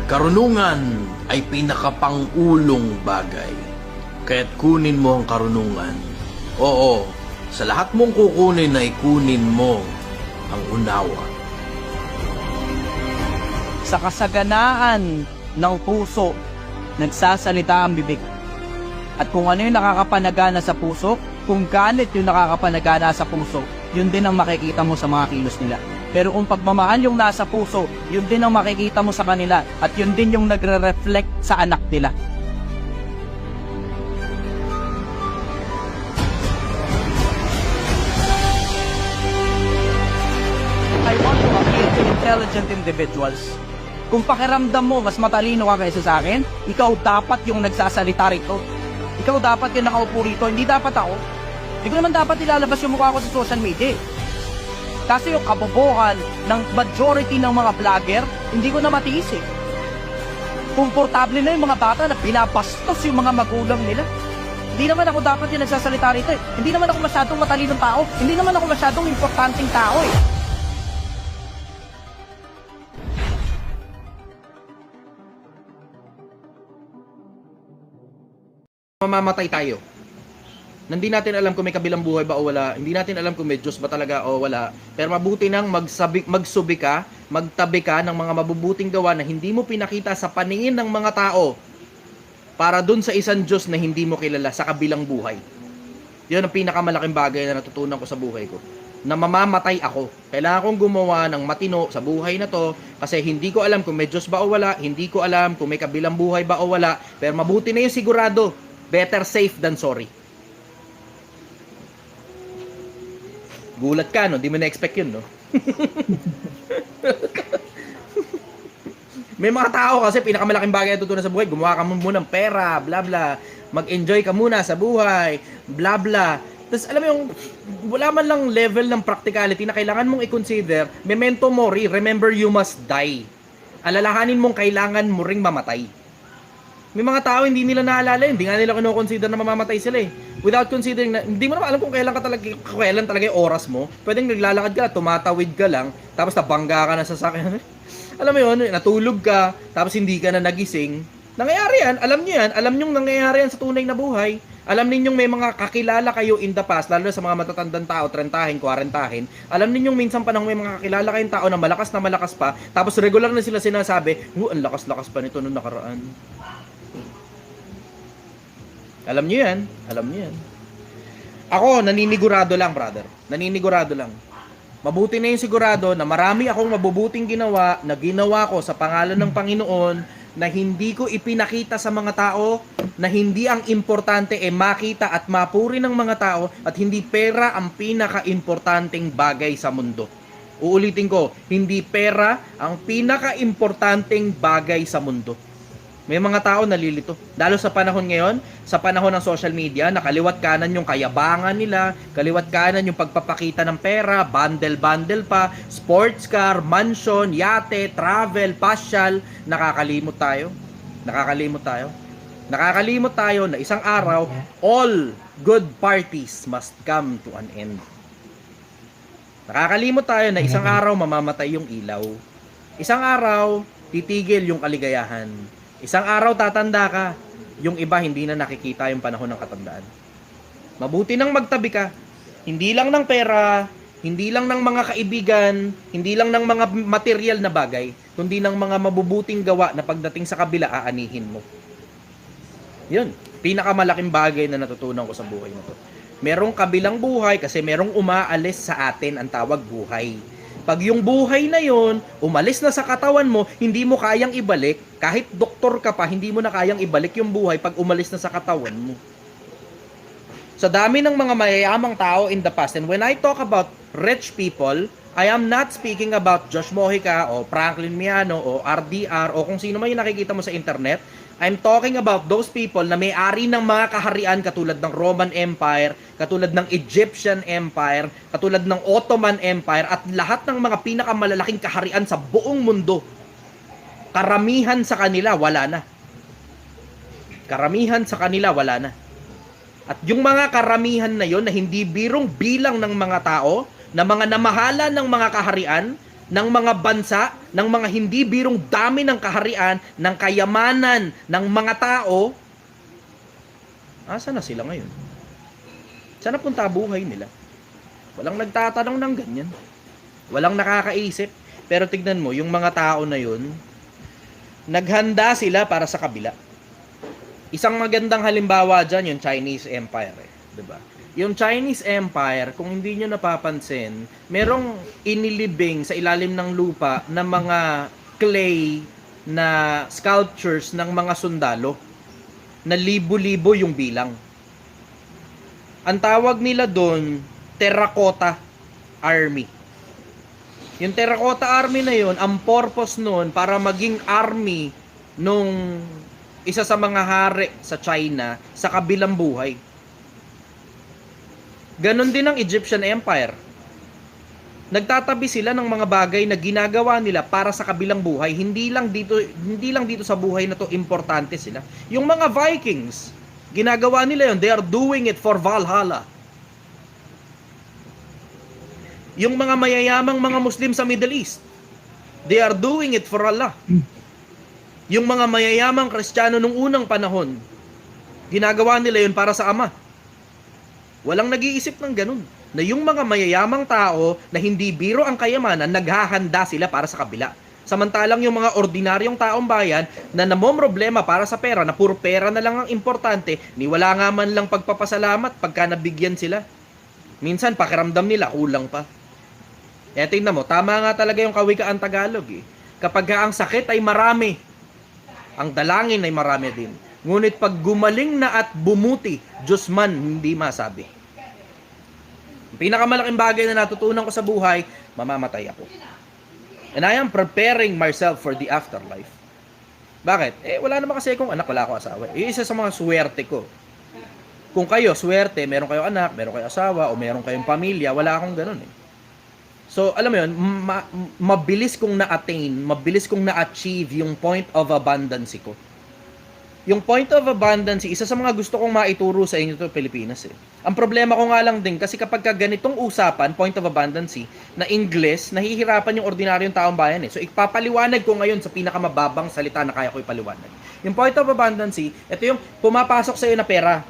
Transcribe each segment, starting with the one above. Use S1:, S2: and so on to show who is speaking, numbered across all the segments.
S1: Karunungan ay pinakapangulong bagay. Kaya't kunin mo ang karunungan. Oo, sa lahat mong kukunin ay kunin mo ang unawa.
S2: Sa kasaganaan ng puso, nagsasalita ang bibig. At kung ano yung nakakapanagana sa puso, kung galit yung nakakapanagana sa puso, yun din ang makikita mo sa mga kilos nila. Pero kung pagmamahal yung nasa puso, yun din ang makikita mo sa kanila at yun din yung nagre-reflect sa anak nila. I want to appeal to intelligent individuals. Kung pakiramdam mo mas matalino ka kaysa sa akin, ikaw dapat yung nagsasalita rito. Ikaw dapat yung nakaupo rito, hindi dapat ako. Hindi ko naman dapat ilalabas yung mukha ko sa social media. Kasi yung kabobohan ng majority ng mga vlogger, hindi ko na matiis eh. Komportable na yung mga bata na pinapastos yung mga magulang nila. Hindi naman ako dapat yung nagsasalita rito eh. Hindi naman ako masyadong matalinong tao. Hindi naman ako masyadong importanteng tao eh.
S3: Mamamatay tayo. Hindi natin alam kung may kabilang buhay ba o wala. Hindi natin alam kung may Diyos ba talaga o wala. Pero mabuti nang magsubi ka, magtabi ka ng mga mabubuting gawa na hindi mo pinakita sa paningin ng mga tao para dun sa isang Diyos na hindi mo kilala sa kabilang buhay. Yun ang pinakamalaking bagay na natutunan ko sa buhay ko. Na mamamatay ako. Kailangan kong gumawa ng matino sa buhay na to kasi hindi ko alam kung may Diyos ba o wala. Hindi ko alam kung may kabilang buhay ba o wala. Pero mabuti na yung sigurado. Better safe than sorry. Gulat ka, no? Di mo na-expect yun, no? May mga tao kasi pinakamalaking bagay na tutunan sa buhay. Gumawa ka muna ng pera, bla bla. Mag-enjoy ka muna sa buhay, bla bla. Tapos alam mo yung, wala man lang level ng practicality na kailangan mong i-consider, memento mori, remember you must die. Alalahanin mong kailangan mo ring mamatay. May mga tao hindi nila naalala, hindi nga nila kino-consider na mamamatay sila eh. Without considering na, hindi mo naman alam kung kailan talaga yung oras mo. Pwedeng naglalakad ka, tumatawid ka lang, tapos nabangga ka na sa sakyan. Alam mo yun, natulog ka, tapos hindi ka na nagising. Nangyayari yan, alam nyo nangyayari yan sa tunay na buhay. Alam ninyong may mga kakilala kayo in the past, lalo na sa mga matatandang tao, 30, 40. Alam ninyong minsan panahon may mga kakilala kayong tao na malakas pa, tapos regular na sila sinasabi, ang lakas-lakas pa nito nung nakaraan. Alam niyo yan. Ako, naninigurado lang, brother. Naninigurado lang. Mabuti na yung sigurado na marami akong mabubuting ginawa na ginawa ko sa pangalan ng Panginoon na hindi ko ipinakita sa mga tao na hindi ang importante makita at mapuri ng mga tao at hindi pera ang pinaka-importanting bagay sa mundo. Uulitin ko, hindi pera ang pinaka-importanting bagay sa mundo. May mga tao nalilito. Lalo sa panahon ngayon, sa panahon ng social media, nakaliwat kanan yung kayabangan nila, kaliwat kanan yung pagpapakita ng pera, bundle pa, sports car, mansion, yate, travel, pasyal. Nakakalimot tayo. Nakakalimot tayo na isang araw, all good parties must come to an end. Nakakalimot tayo na isang araw mamamatay yung ilaw. Isang araw, titigil yung kaligayahan. Isang araw tatanda ka, yung iba hindi na nakikita yung panahon ng katandaan. Mabuti nang magtabi ka, hindi lang ng pera, hindi lang ng mga kaibigan, hindi lang ng mga material na bagay, kundi ng mga mabubuting gawa na pagdating sa kabila aanihin mo. Yun, pinakamalaking bagay na natutunan ko sa buhay na to. Merong kabilang buhay kasi merong umaalis sa atin ang tawag buhay. Pag yung buhay na yon umalis na sa katawan mo, hindi mo kayang ibalik. Kahit doktor ka pa, hindi mo na kayang ibalik yung buhay pag umalis na sa katawan mo. Sa dami ng mga mayayamang tao in the past, and when I talk about rich people, I am not speaking about Josh Mojica o Franklin Miano o RDR o kung sino man yung nakikita mo sa internet. I'm talking about those people na may-ari ng mga kaharian katulad ng Roman Empire, katulad ng Egyptian Empire, katulad ng Ottoman Empire, at lahat ng mga pinakamalalaking kaharian sa buong mundo. Karamihan sa kanila, wala na. At yung mga karamihan na yon na hindi birong bilang ng mga tao, na mga namahala ng mga kaharian, ng mga bansa, ng mga hindi birong dami ng kaharian, ng kayamanan, ng mga tao, asa na sila ngayon? Saan napunta buhay nila? Walang nagtatanong ng ganyan. Walang nakakaisip. Pero tignan mo, yung mga tao na yun, naghanda sila para sa kabila. Isang magandang halimbawa dyan, yung Chinese Empire. Diba? Yung Chinese Empire, kung hindi nyo napapansin, merong inilibing sa ilalim ng lupa na mga clay na sculptures ng mga sundalo na libo-libo yung bilang. Ang tawag nila doon, Terracotta Army. Yung Terracotta Army na yun, ang purpose nun para maging army nung isa sa mga hari sa China sa kabilang buhay. Ganon din ang Egyptian Empire. Nagtatabi sila ng mga bagay na ginagawa nila para sa kabilang buhay. Hindi lang dito sa buhay na to importante sila. Yung mga Vikings, ginagawa nila yun. They are doing it for Valhalla. Yung mga mayayamang mga Muslim sa Middle East, they are doing it for Allah. Yung mga mayayamang Kristiyano nung unang panahon, ginagawa nila yun para sa Ama. Walang nag-iisip ng ganun. Na yung mga mayayamang tao na hindi biro ang kayamanan, naghahanda sila para sa kabila. Samantalang yung mga ordinaryong taong bayan na namomroblema para sa pera, na puro pera na lang ang importante, ni wala nga man lang pagpapasalamat pagka nabigyan sila. Minsan pakiramdam nila kulang pa. Tingnan mo, tama nga talaga yung kawikaan Tagalog eh. Kapag ang sakit ay marami, ang dalangin ay marami din. Ngunit pag gumaling na at bumuti, Diyos man hindi masabi. Ang pinakamalaking bagay na natutunan ko sa buhay, mamamatay ako. And I am preparing myself for the afterlife. Bakit? Wala naman kasi akong anak, wala akong asawa. Isa sa mga swerte ko. Kung kayo, swerte, meron kayong anak, meron kayong asawa, o meron kayong pamilya, wala akong ganun eh. So, alam mo yun, mabilis kong na-attain, mabilis kong na-achieve yung point of abundance ko. Yung point of abundance, isa sa mga gusto kong maituro sa inyo to Pilipinas eh. Ang problema ko nga lang din, kasi kapag ganitong usapan, point of abundance, na English, nahihirapan yung ordinaryong taong bayan eh. So, ipapaliwanag ko ngayon sa pinakamababang salita na kaya ko ipaliwanag. Yung point of abundance, ito yung pumapasok sa iyo na pera.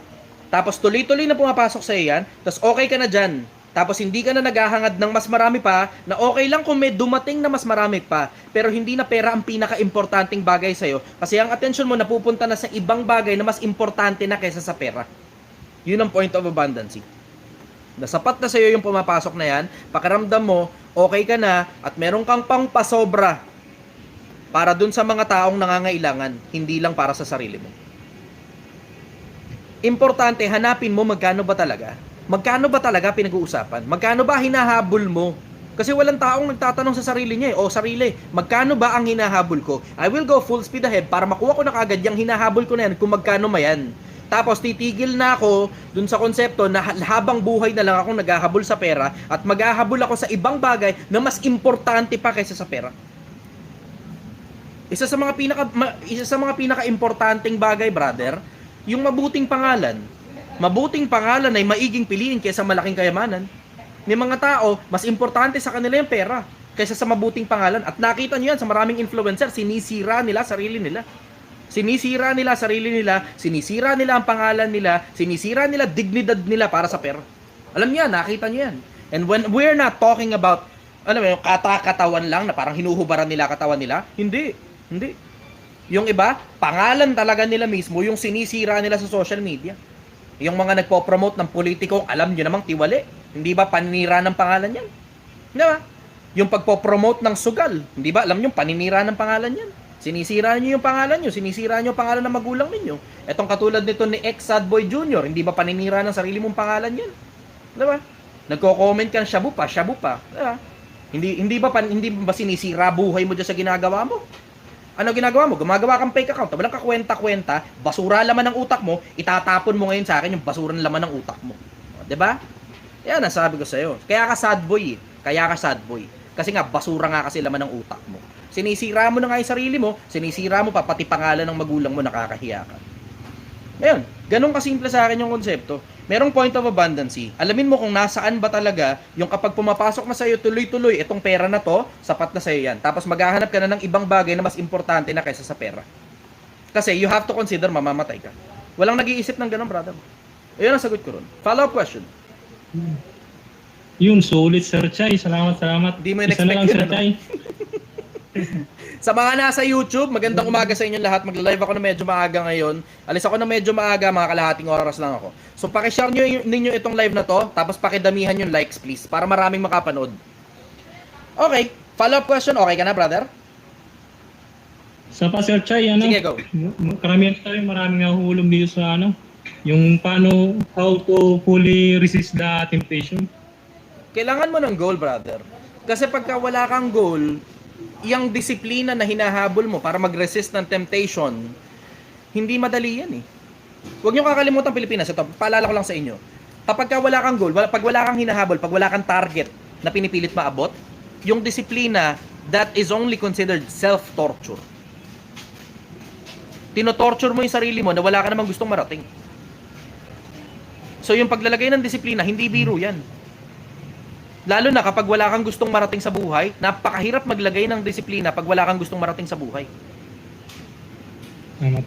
S3: Tapos tuloy-tuloy na pumapasok sa iyo yan, tapos okay ka na dyan. Tapos hindi ka na naghahangad ng mas marami pa, na okay lang kung may dumating na mas marami pa, pero hindi na pera ang pinaka-importanting bagay sa'yo. Kasi ang attention mo napupunta na sa ibang bagay na mas importante na kaysa sa pera. Yun ang point of abundance. Nasapat na sa'yo yung pumapasok na yan, pakiramdam mo, okay ka na, at meron kang pang pasobra para dun sa mga taong nangangailangan, hindi lang para sa sarili mo. Importante, hanapin mo magkano ba talaga. Magkano ba talaga pinag-uusapan? Magkano ba hinahabol mo? Kasi walang taong nagtatanong sa sarili niya eh. O sarili, magkano ba ang hinahabol ko? I will go full speed ahead para makuha ko na kagad yung hinahabol ko na yan kung magkano mayan. Tapos titigil na ako dun sa konsepto na habang buhay na lang akong naghahabol sa pera at maghahabol ako sa ibang bagay na mas importante pa kaysa sa pera. Isa sa mga pinaka-importanting bagay, brother, yung mabuting pangalan. Mabuting pangalan ay maiging piliin kaysa malaking kayamanan. May mga tao, mas importante sa kanila yung pera kaysa sa mabuting pangalan. At nakita nyo yan sa maraming influencer, sinisira nila sarili nila. Sinisira nila sarili nila, sinisira nila ang pangalan nila, sinisira nila dignidad nila para sa pera. Alam niyo yan, nakita nyo yan. And when we're not talking about, yung katawan lang na parang hinuhubaran nila katawan nila, hindi. Yung iba, pangalan talaga nila mismo, yung sinisira nila sa social media. Yung mga nagpo-promote ng politikong alam nyo namang tiwali. Hindi ba paninira ng pangalan yan? Hindi ba? Yung pagpo-promote ng sugal. Hindi ba alam nyo paninira ng pangalan yan? Sinisira nyo yung pangalan nyo. Sinisira nyo yung pangalan ng magulang ninyo. Etong katulad nito ni ex-Sad Boy Jr. Hindi ba paninira ng sarili mong pangalan yan? Hindi ba? Nagko-comment ka ng shabu pa. Hindi ba? Hindi ba sinisira buhay mo dyan sa ginagawa mo? Ano ginagawa mo? Gumagawa kang fake account. Walang kakwenta-kwenta, basura laman ng utak mo, itatapon mo ngayon sa akin yung basura laman ng utak mo. O, 'di ba? Yan ang sabi ko sa iyo. Kaya ka sad boy. Kasi nga basura nga kasi laman ng utak mo. Sinisira mo na nga yung sarili mo, sinisira mo pa pati pangalan ng magulang mo, nakakahiya ka. Ngayon, ganun kasimple sa akin yung konsepto. Merong point of abundancy. Alamin mo kung nasaan ba talaga yung kapag pumapasok na sa'yo tuloy-tuloy, itong pera na to, sapat na sa'yo yan. Tapos maghahanap ka na ng ibang bagay na mas importante na kaysa sa pera. Kasi you have to consider mamamatay ka. Walang nag-iisip ng ganun, brother. Ayun ang sagot ko ron. Follow-up question.
S4: Yun, sulit Sir Chay. Salamat.
S3: Di mo
S4: Isa na lang
S3: in-expect
S4: Sir
S3: yun, ano?
S4: Chay.
S3: Sa mga nasa YouTube, magandang umaga sa inyong lahat. Magla-live ako na medyo maaga ngayon. Alis ako na medyo maaga, mga kalahating oras lang ako. So paki-share ninyo itong live na to, tapos pakidamihan yung likes please, para maraming makapanood. Okay, follow-up question. Okay ka na, brother?
S4: Sa pa Sir Chay, ano?
S3: Sige, go.
S4: Maraming nahuhulog dito sa yung how to fully resist the temptation.
S3: Kailangan mo ng goal, brother. Kasi pagka wala kang goal, yung disiplina na hinahabol mo para mag-resist ng temptation, hindi madali yan eh. Huwag niyo kakalimutan Pilipinas. Ito, paalala ko lang sa inyo. Kapag wala kang goal, pag wala kang hinahabol, pag wala kang target na pinipilit maabot, yung disiplina, that is only considered self-torture. Tinotorture mo yung sarili mo na wala ka namang gustong marating. So yung paglalagay ng disiplina, hindi biro yan. Lalo na kapag wala kang gustong marating sa buhay, napakahirap maglagay ng disiplina pag wala kang gustong marating sa buhay.
S4: Tama.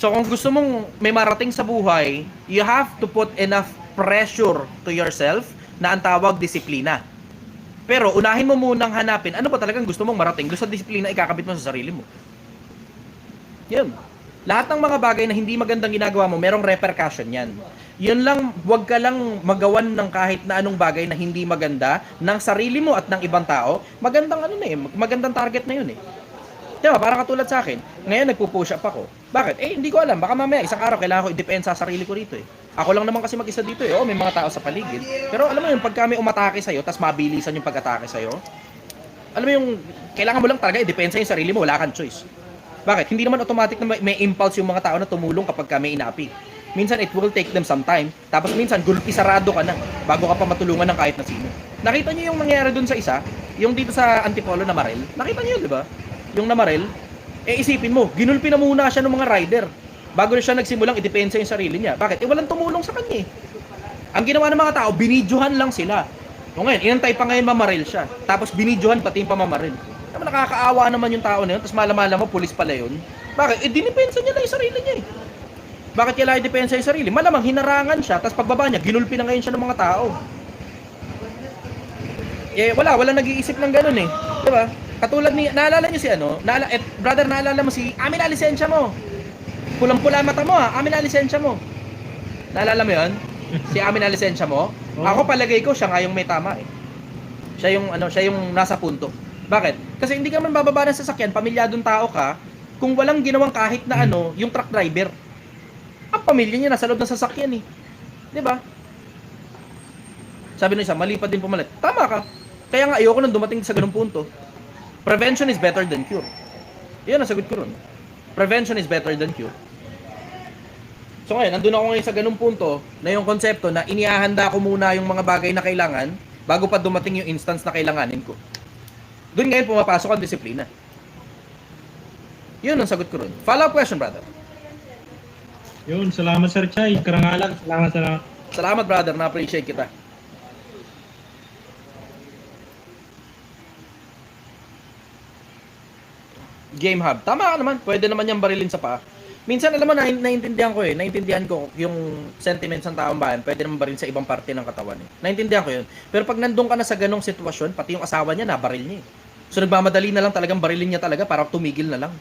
S3: So kung gusto mong may marating sa buhay, you have to put enough pressure to yourself na ang tawag disiplina. Pero unahin mo munang hanapin, ano ba talagang gusto mong marating? Doon sa disiplina ikakabit mo sa sarili mo. Yun. Lahat ng mga bagay na hindi magandang ginagawa mo, merong repercussion yan. Yun lang, huwag ka lang magawan ng kahit na anong bagay na hindi maganda ng sarili mo at ng ibang tao. Magandang magandang target na yun eh. Diba, parang katulad sa akin, ngayon nagpo-push up ako. Bakit? Hindi ko alam, baka mamaya isang araw kailangan ko i-depensa sa sarili ko rito eh. Ako lang naman kasi mag-isa dito eh. May mga tao sa paligid. Pero alam mo yung pagka may umatake sa'yo, tas mabilisan yung pag-atake sa'yo, alam mo yung, kailangan mo lang talaga i-depensa yung sarili mo, wala kang choice. Bakit? Hindi naman automatic na may impulse yung mga tao na tumulong kapag ka may inapi. Minsan it will take them some time. Tapos minsan gulpi sarado ka na bago ka pa matulungan ng kahit na sino. Nakita niyo yung nangyari dun sa isa, yung dito sa Antipolo na Marel. Nakita niyo, di ba? Yung na Marel, isipin mo, ginulpi na muna siya ng mga rider bago siya nagsimulang idepensa yung sarili niya. Bakit? Walang tumulong sa kanya eh. Ang ginawa ng mga tao, binidyohan lang sila. O ngayon, inantay pa ngayon mamaril siya. Tapos binidyohan pati yung pamamaril. Naman nakakaawa naman yung tao na yun, tapos malamala mo, pulis pala yun. Bakit? Dinipensa niya lang yung sarili niya eh. Bakit kailangan i-depensa yung sarili? Malamang hinarangan siya, tapos pagbaba niya, ginulpi na ngayon siya ng mga tao. Wala nag-iisip ng ganun eh. Diba? Katulad ni, naalala niyo si brother, naalala mo si, amin na lisensya mo. Pulang-pula mata mo amin na lisensya mo. Naalala mo yun? Si amin na lisensya mo? Ako palagay ko, siya nga yung may tama eh. Siya yung nasa punto. Bakit? Kasi hindi ka man bababa ng sasakyan, pamilyadong tao ka, kung walang ginawang kahit na yung truck driver. Ang pamilya niya nasa loob ng sasakyan eh. 'Di ba? Sabi ng isa, mali pa din pumalit. Tama ka. Kaya nga ayoko nang dumating sa ganung punto. Prevention is better than cure. 'Yan ang sagot ko ron. Prevention is better than cure. So ngayon, nandun ako ngayon sa ganung punto na yung konsepto na inihahanda ko muna yung mga bagay na kailangan bago pa dumating yung instance na kailanganin ko. Doon ngayon pumapasok ang disiplina. Yun ang sagot ko ron. Follow-up question, brother.
S4: Yun, salamat Sir Chay. Karangalan, salamat.
S3: Salamat, brother. Na-appreciate kita. Game Hub. Tama ka naman. Pwede naman yung barilin sa paa. Minsan, alam mo, naiintindihan ko eh. Naiintindihan ko yung sentiments ng taong bayan. Pwede naman barilin sa ibang parte ng katawan eh. Naiintindihan ko yun. Pero pag nandun ka na sa ganong sitwasyon, pati yung asawa niya, nabaril niya eh. So, nagmamadali na lang talagang barilin niya talaga para tumigil na lang.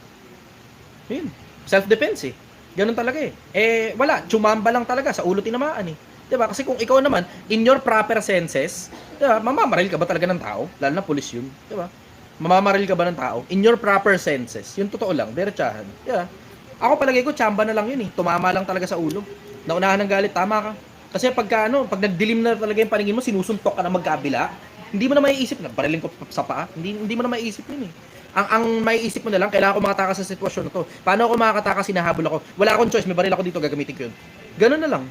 S3: Yun. Self-defense eh. Ganun talaga eh. Wala. Tsumamba lang talaga. Sa ulo tinamaan eh. Diba? Kasi kung ikaw naman, in your proper senses, diba? Mamamaril ka ba talaga ng tao? Lalo na pulis yun. Diba? Mamamaril ka ba ng tao? In your proper senses. Yun totoo lang. Diretsahan. Diba? Ako palagay ko, tsamba na lang yun eh. Tumama lang talaga sa ulo. Naunahan ng galit, tama ka. Kasi pag nagdilim na talaga yung paningin mo, sinusuntok ka na magkabila, hindi mo na maiisip na barilin ko sa paa. Hindi mo na maiisip yun eh. Ang maiisip mo na lang, kailangan ko makatakas sa sitwasyon na to. Paano ako makakatakas, hinahabol ako? Wala akong choice, may baril ako dito, gagamitin ko yun. Ganun na lang.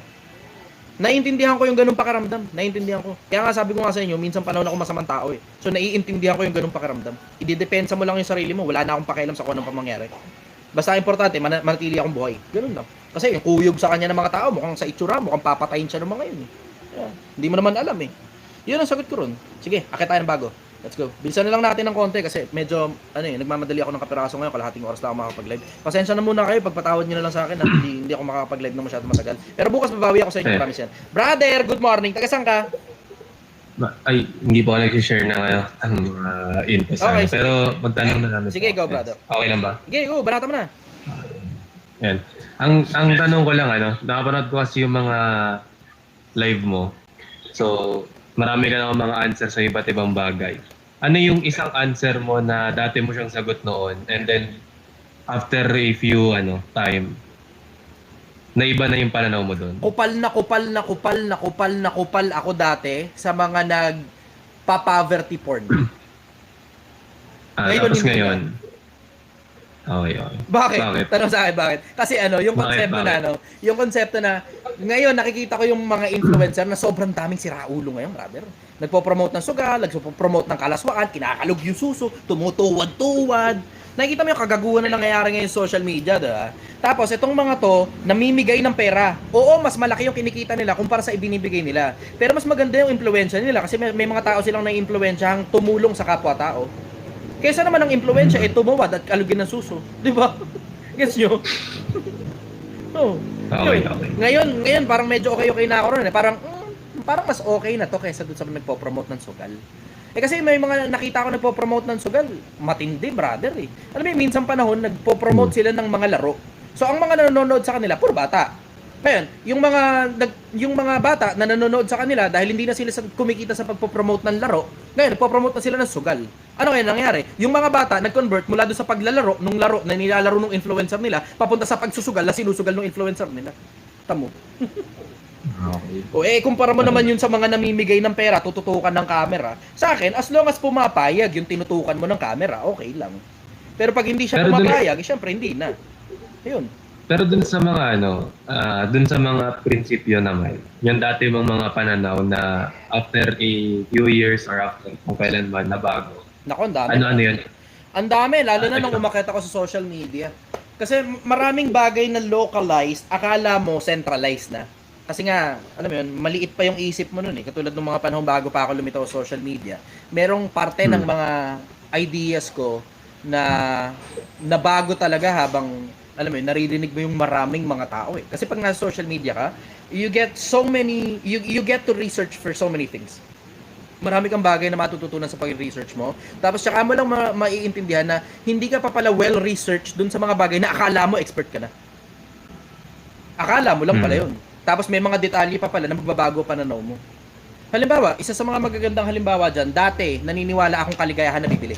S3: Naiintindihan ko yung ganung pakaramdam. Naiintindihan ko. Kaya nga sabi ko nga sa inyo, minsan panahon ako masamang tao eh. So naiintindihan ko yung ganung pakaramdam. Ididepensa mo lang yung sarili mo, wala na akong pakialam sa kung anong pamangyari. Basta importante, manatili akong buhay. Ganun lang. Kasi yung kuyog sa kanya ng mga tao, mukhang sa itsura, mukhang papatayin siya ng mga yun. Yeah. Hindi mo naman alam eh. Yun ang sagot ko ron. Sige, akit tayo ng bago. Let's go. Bilisan na lang natin ng konti kasi medyo, nagmamadali ako ng kapiraso ngayon. Kalahating oras lang ako makakapag-live. Pasensya na muna kayo, pagpatawad nyo na lang sa akin. Hindi ako makakapag-live na masyado masagal. Pero bukas babawi ako sa inyo, promise yan. Brother, good morning. Taga saan ka?
S5: Ay, hindi po ako nag-share ng ang info sa
S3: Okay,
S5: akin. Pero magtanong na namin.
S3: Sige, go, brother.
S5: Okay lang ba?
S3: Sige, go. Banata mo na.
S5: Yan. Ang tanong ko lang, nakapanood ko kasi yung mga live mo. So, marami ka na mga answer sa iba't ibang bagay. Ano yung isang answer mo na dati mo siyang sagot noon and then after a few time, naiba na yung pananaw mo doon?
S3: Kupal ako dati sa mga nagpa-poverty porn. Ngayon,
S5: Tapos
S3: hindi
S5: ngayon. Okay.
S3: Bakit?
S5: Bakit?
S3: Tanong sa akin, bakit? Kasi yung konsepto
S5: Bakit?
S3: yung konsepto na, ngayon nakikita ko yung mga influencer na sobrang daming siraulo ngayon, brother. Nagpo-promote ng sugal, nagpo-promote ng kalaswaan, kinakalog yung suso, tumutuwad-tuwad. Nakikita mo yung kagaguhan na nangyayari ngayon sa social media, diba? Tapos, itong mga to, namimigay ng pera. Oo, mas malaki yung kinikita nila kumpara sa ibinibigay nila. Pero mas maganda yung influensya nila kasi may mga tao silang nai-influensyahang tumulong sa kapwa-tao. Kaysa naman ang impluwensya, tumuwad at kalugin ng suso. Di ba? Gets nyo? Oh.
S5: Okay.
S3: Ngayon, parang medyo okay na ako ron eh. Parang mas okay na to kaysa dun sa nagpo-promote ng sugal. Kasi may mga nakita ko nagpo-promote ng sugal, matindi, brother eh. Alam mo, minsan panahon, nagpo-promote sila ng mga laro. So, ang mga nanonood sa kanila, puro bata. Ngayon, yung mga bata na nanonood sa kanila dahil hindi na sila kumikita sa pagpo-promote ng laro, ngayon nagpo-promote na sila ng sugal. Ano kaya nangyari? Yung mga bata nag-convert mula doon sa paglalaro nung laro na nilalaro ng influencer nila papunta sa pagsusugal na sinusugal ng influencer nila. Tamo.
S5: Okay.
S3: Kumpara mo naman yun sa mga namimigay ng pera, tututukan ng camera. Sa akin, as long as pumapayag yung tinutukan mo ng camera, okay lang. Pero pag hindi siya pumapayag, syempre hindi na. Ayun.
S5: Pero dun sa mga dun sa mga prinsipyo naman, yung dati mong mga pananaw na after a few years or after kung kailan man nabago.
S3: Nako, ang dami.
S5: Ano yun?
S3: Ang dami, lalo na nung umakyat ako sa social media. Kasi maraming bagay na localized, akala mo centralized na. Kasi nga, alam mo yun, maliit pa yung isip mo nun eh. Katulad ng mga panahon bago pa ako lumitaw sa social media. Merong parte ng mga ideas ko na nabago talaga habang alam mo, naririnig mo yung maraming mga tao eh. Kasi pag nasa social media ka, you get to research for so many things. Marami kang bagay na matututunan sa pag-research mo. Tapos saka mo lang maiintindihan na hindi ka pa pala well-researched dun sa mga bagay na akala mo expert ka na. Akala mo lang pala yun. Tapos may mga detalye pa pala na magbabago pananaw mo. Halimbawa, isa sa mga magagandang halimbawa dyan, dati naniniwala akong kaligayahan na bibili.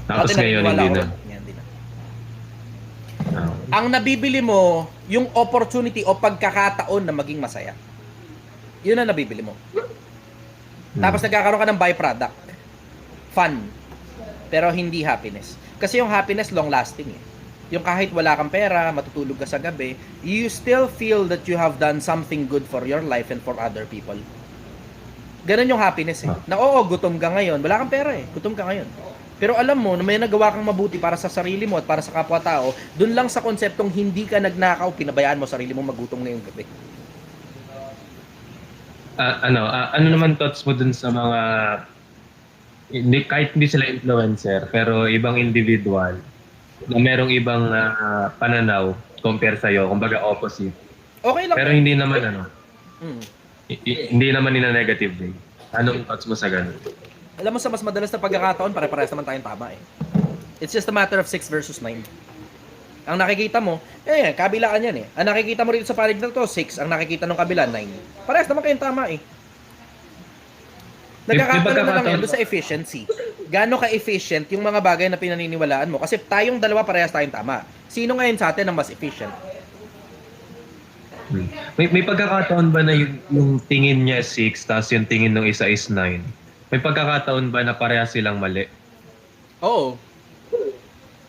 S5: Tapos ngayon hindi na.
S3: Ang nabibili mo, yung opportunity o pagkakataon na maging masaya. Yun ang nabibili mo. Tapos nagkakaroon ka ng byproduct. Fun. Pero hindi happiness. Kasi yung happiness long-lasting eh. Yung kahit wala kang pera, matutulog ka sa gabi, you still feel that you have done something good for your life and for other people. Ganon yung happiness eh. Na oo, gutom ka ngayon. Wala kang pera eh. Gutom ka ngayon. Pero alam mo, na may nagawa kang mabuti para sa sarili mo at para sa kapwa-tao, dun lang sa konseptong hindi ka nagnakaw, pinabayaan mo sarili mo magutom ngayong gabi.
S5: Ano naman thoughts mo dun sa mga, kahit hindi sila influencer, pero ibang individual, na merong ibang pananaw compare sa'yo, kumbaga opposite.
S3: Okay lang.
S5: Pero hindi naman hindi naman in a negative way. Anong thoughts mo sa ganun?
S3: Alam mo sa mas madalas na pagkakataon, pare-parehas naman tayong tama eh. It's just a matter of 6 versus 9. Ang nakikita mo, kabilaan yan eh. Ang nakikita mo rito sa panig na to, 6. Ang nakikita ng kabila, 9. Parehas naman kayong tama eh. Nagkakataon na lang yan doon sa efficiency. Gaano ka-efficient yung mga bagay na pinaniniwalaan mo? Kasi tayong dalawa parehas tayong tama. Sino ngayon sa atin ang mas efficient?
S5: May pagkakataon ba na yung tingin niya 6, tapos yung tingin ng isa is 9? May pagkakataon ba na parehas silang mali?
S3: Oo.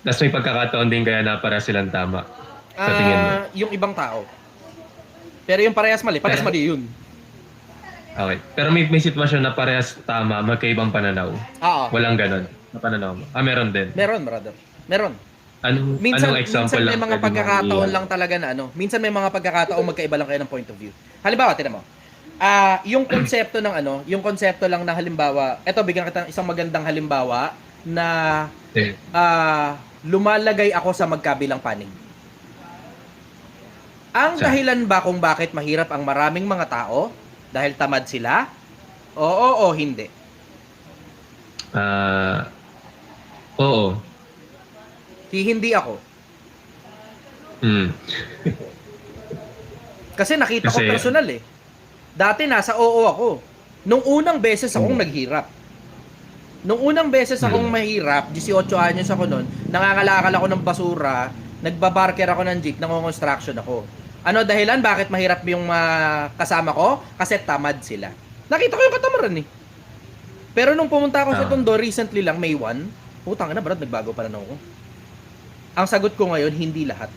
S5: Tapos may pagkakataon din kaya na parehas silang tama? Sa tingin mo?
S3: Yung ibang tao. Pero yung parehas mali yun.
S5: Okay. Pero may sitwasyon na parehas tama, magkaibang pananaw.
S3: Oo.
S5: Walang ganon na pananaw mo. Meron din.
S3: Meron, brother. Meron. Minsan
S5: example
S3: may
S5: lang
S3: mga
S5: pwede
S3: pagkakataon
S5: mong
S3: lang talaga na minsan may mga pagkakataon magkaiba lang kayo ng point of view. Halimbawa, tingnan mo. Yung konsepto ng yung konsepto lang na halimbawa, eto bigyan kita ng isang magandang halimbawa na
S5: Eh,
S3: lumalagay ako sa magkabilang panig. Ang dahilan ba kung bakit mahirap ang maraming mga tao? Dahil tamad sila? Oo o hindi?
S5: Oo.
S3: Hindi ako.
S5: Mm.
S3: Kasi nakita ko
S5: Kasi-
S3: personal eh. Dati nasa oo ako. Nung unang beses akong naghirap. Nung unang beses akong mahirap, 18 anyos ako noon, nangangalakal ako ng basura, nagbabarker ako ng jeep, nangongonstruction ako. Ano dahilan bakit mahirap yung kasama ko? Kasi tamad sila. Nakita ko yung katamaran eh. Pero nung pumunta ako sa Tondo recently lang, May 1, putang na brad, nagbago pa na ako. Ang sagot ko ngayon, hindi lahat.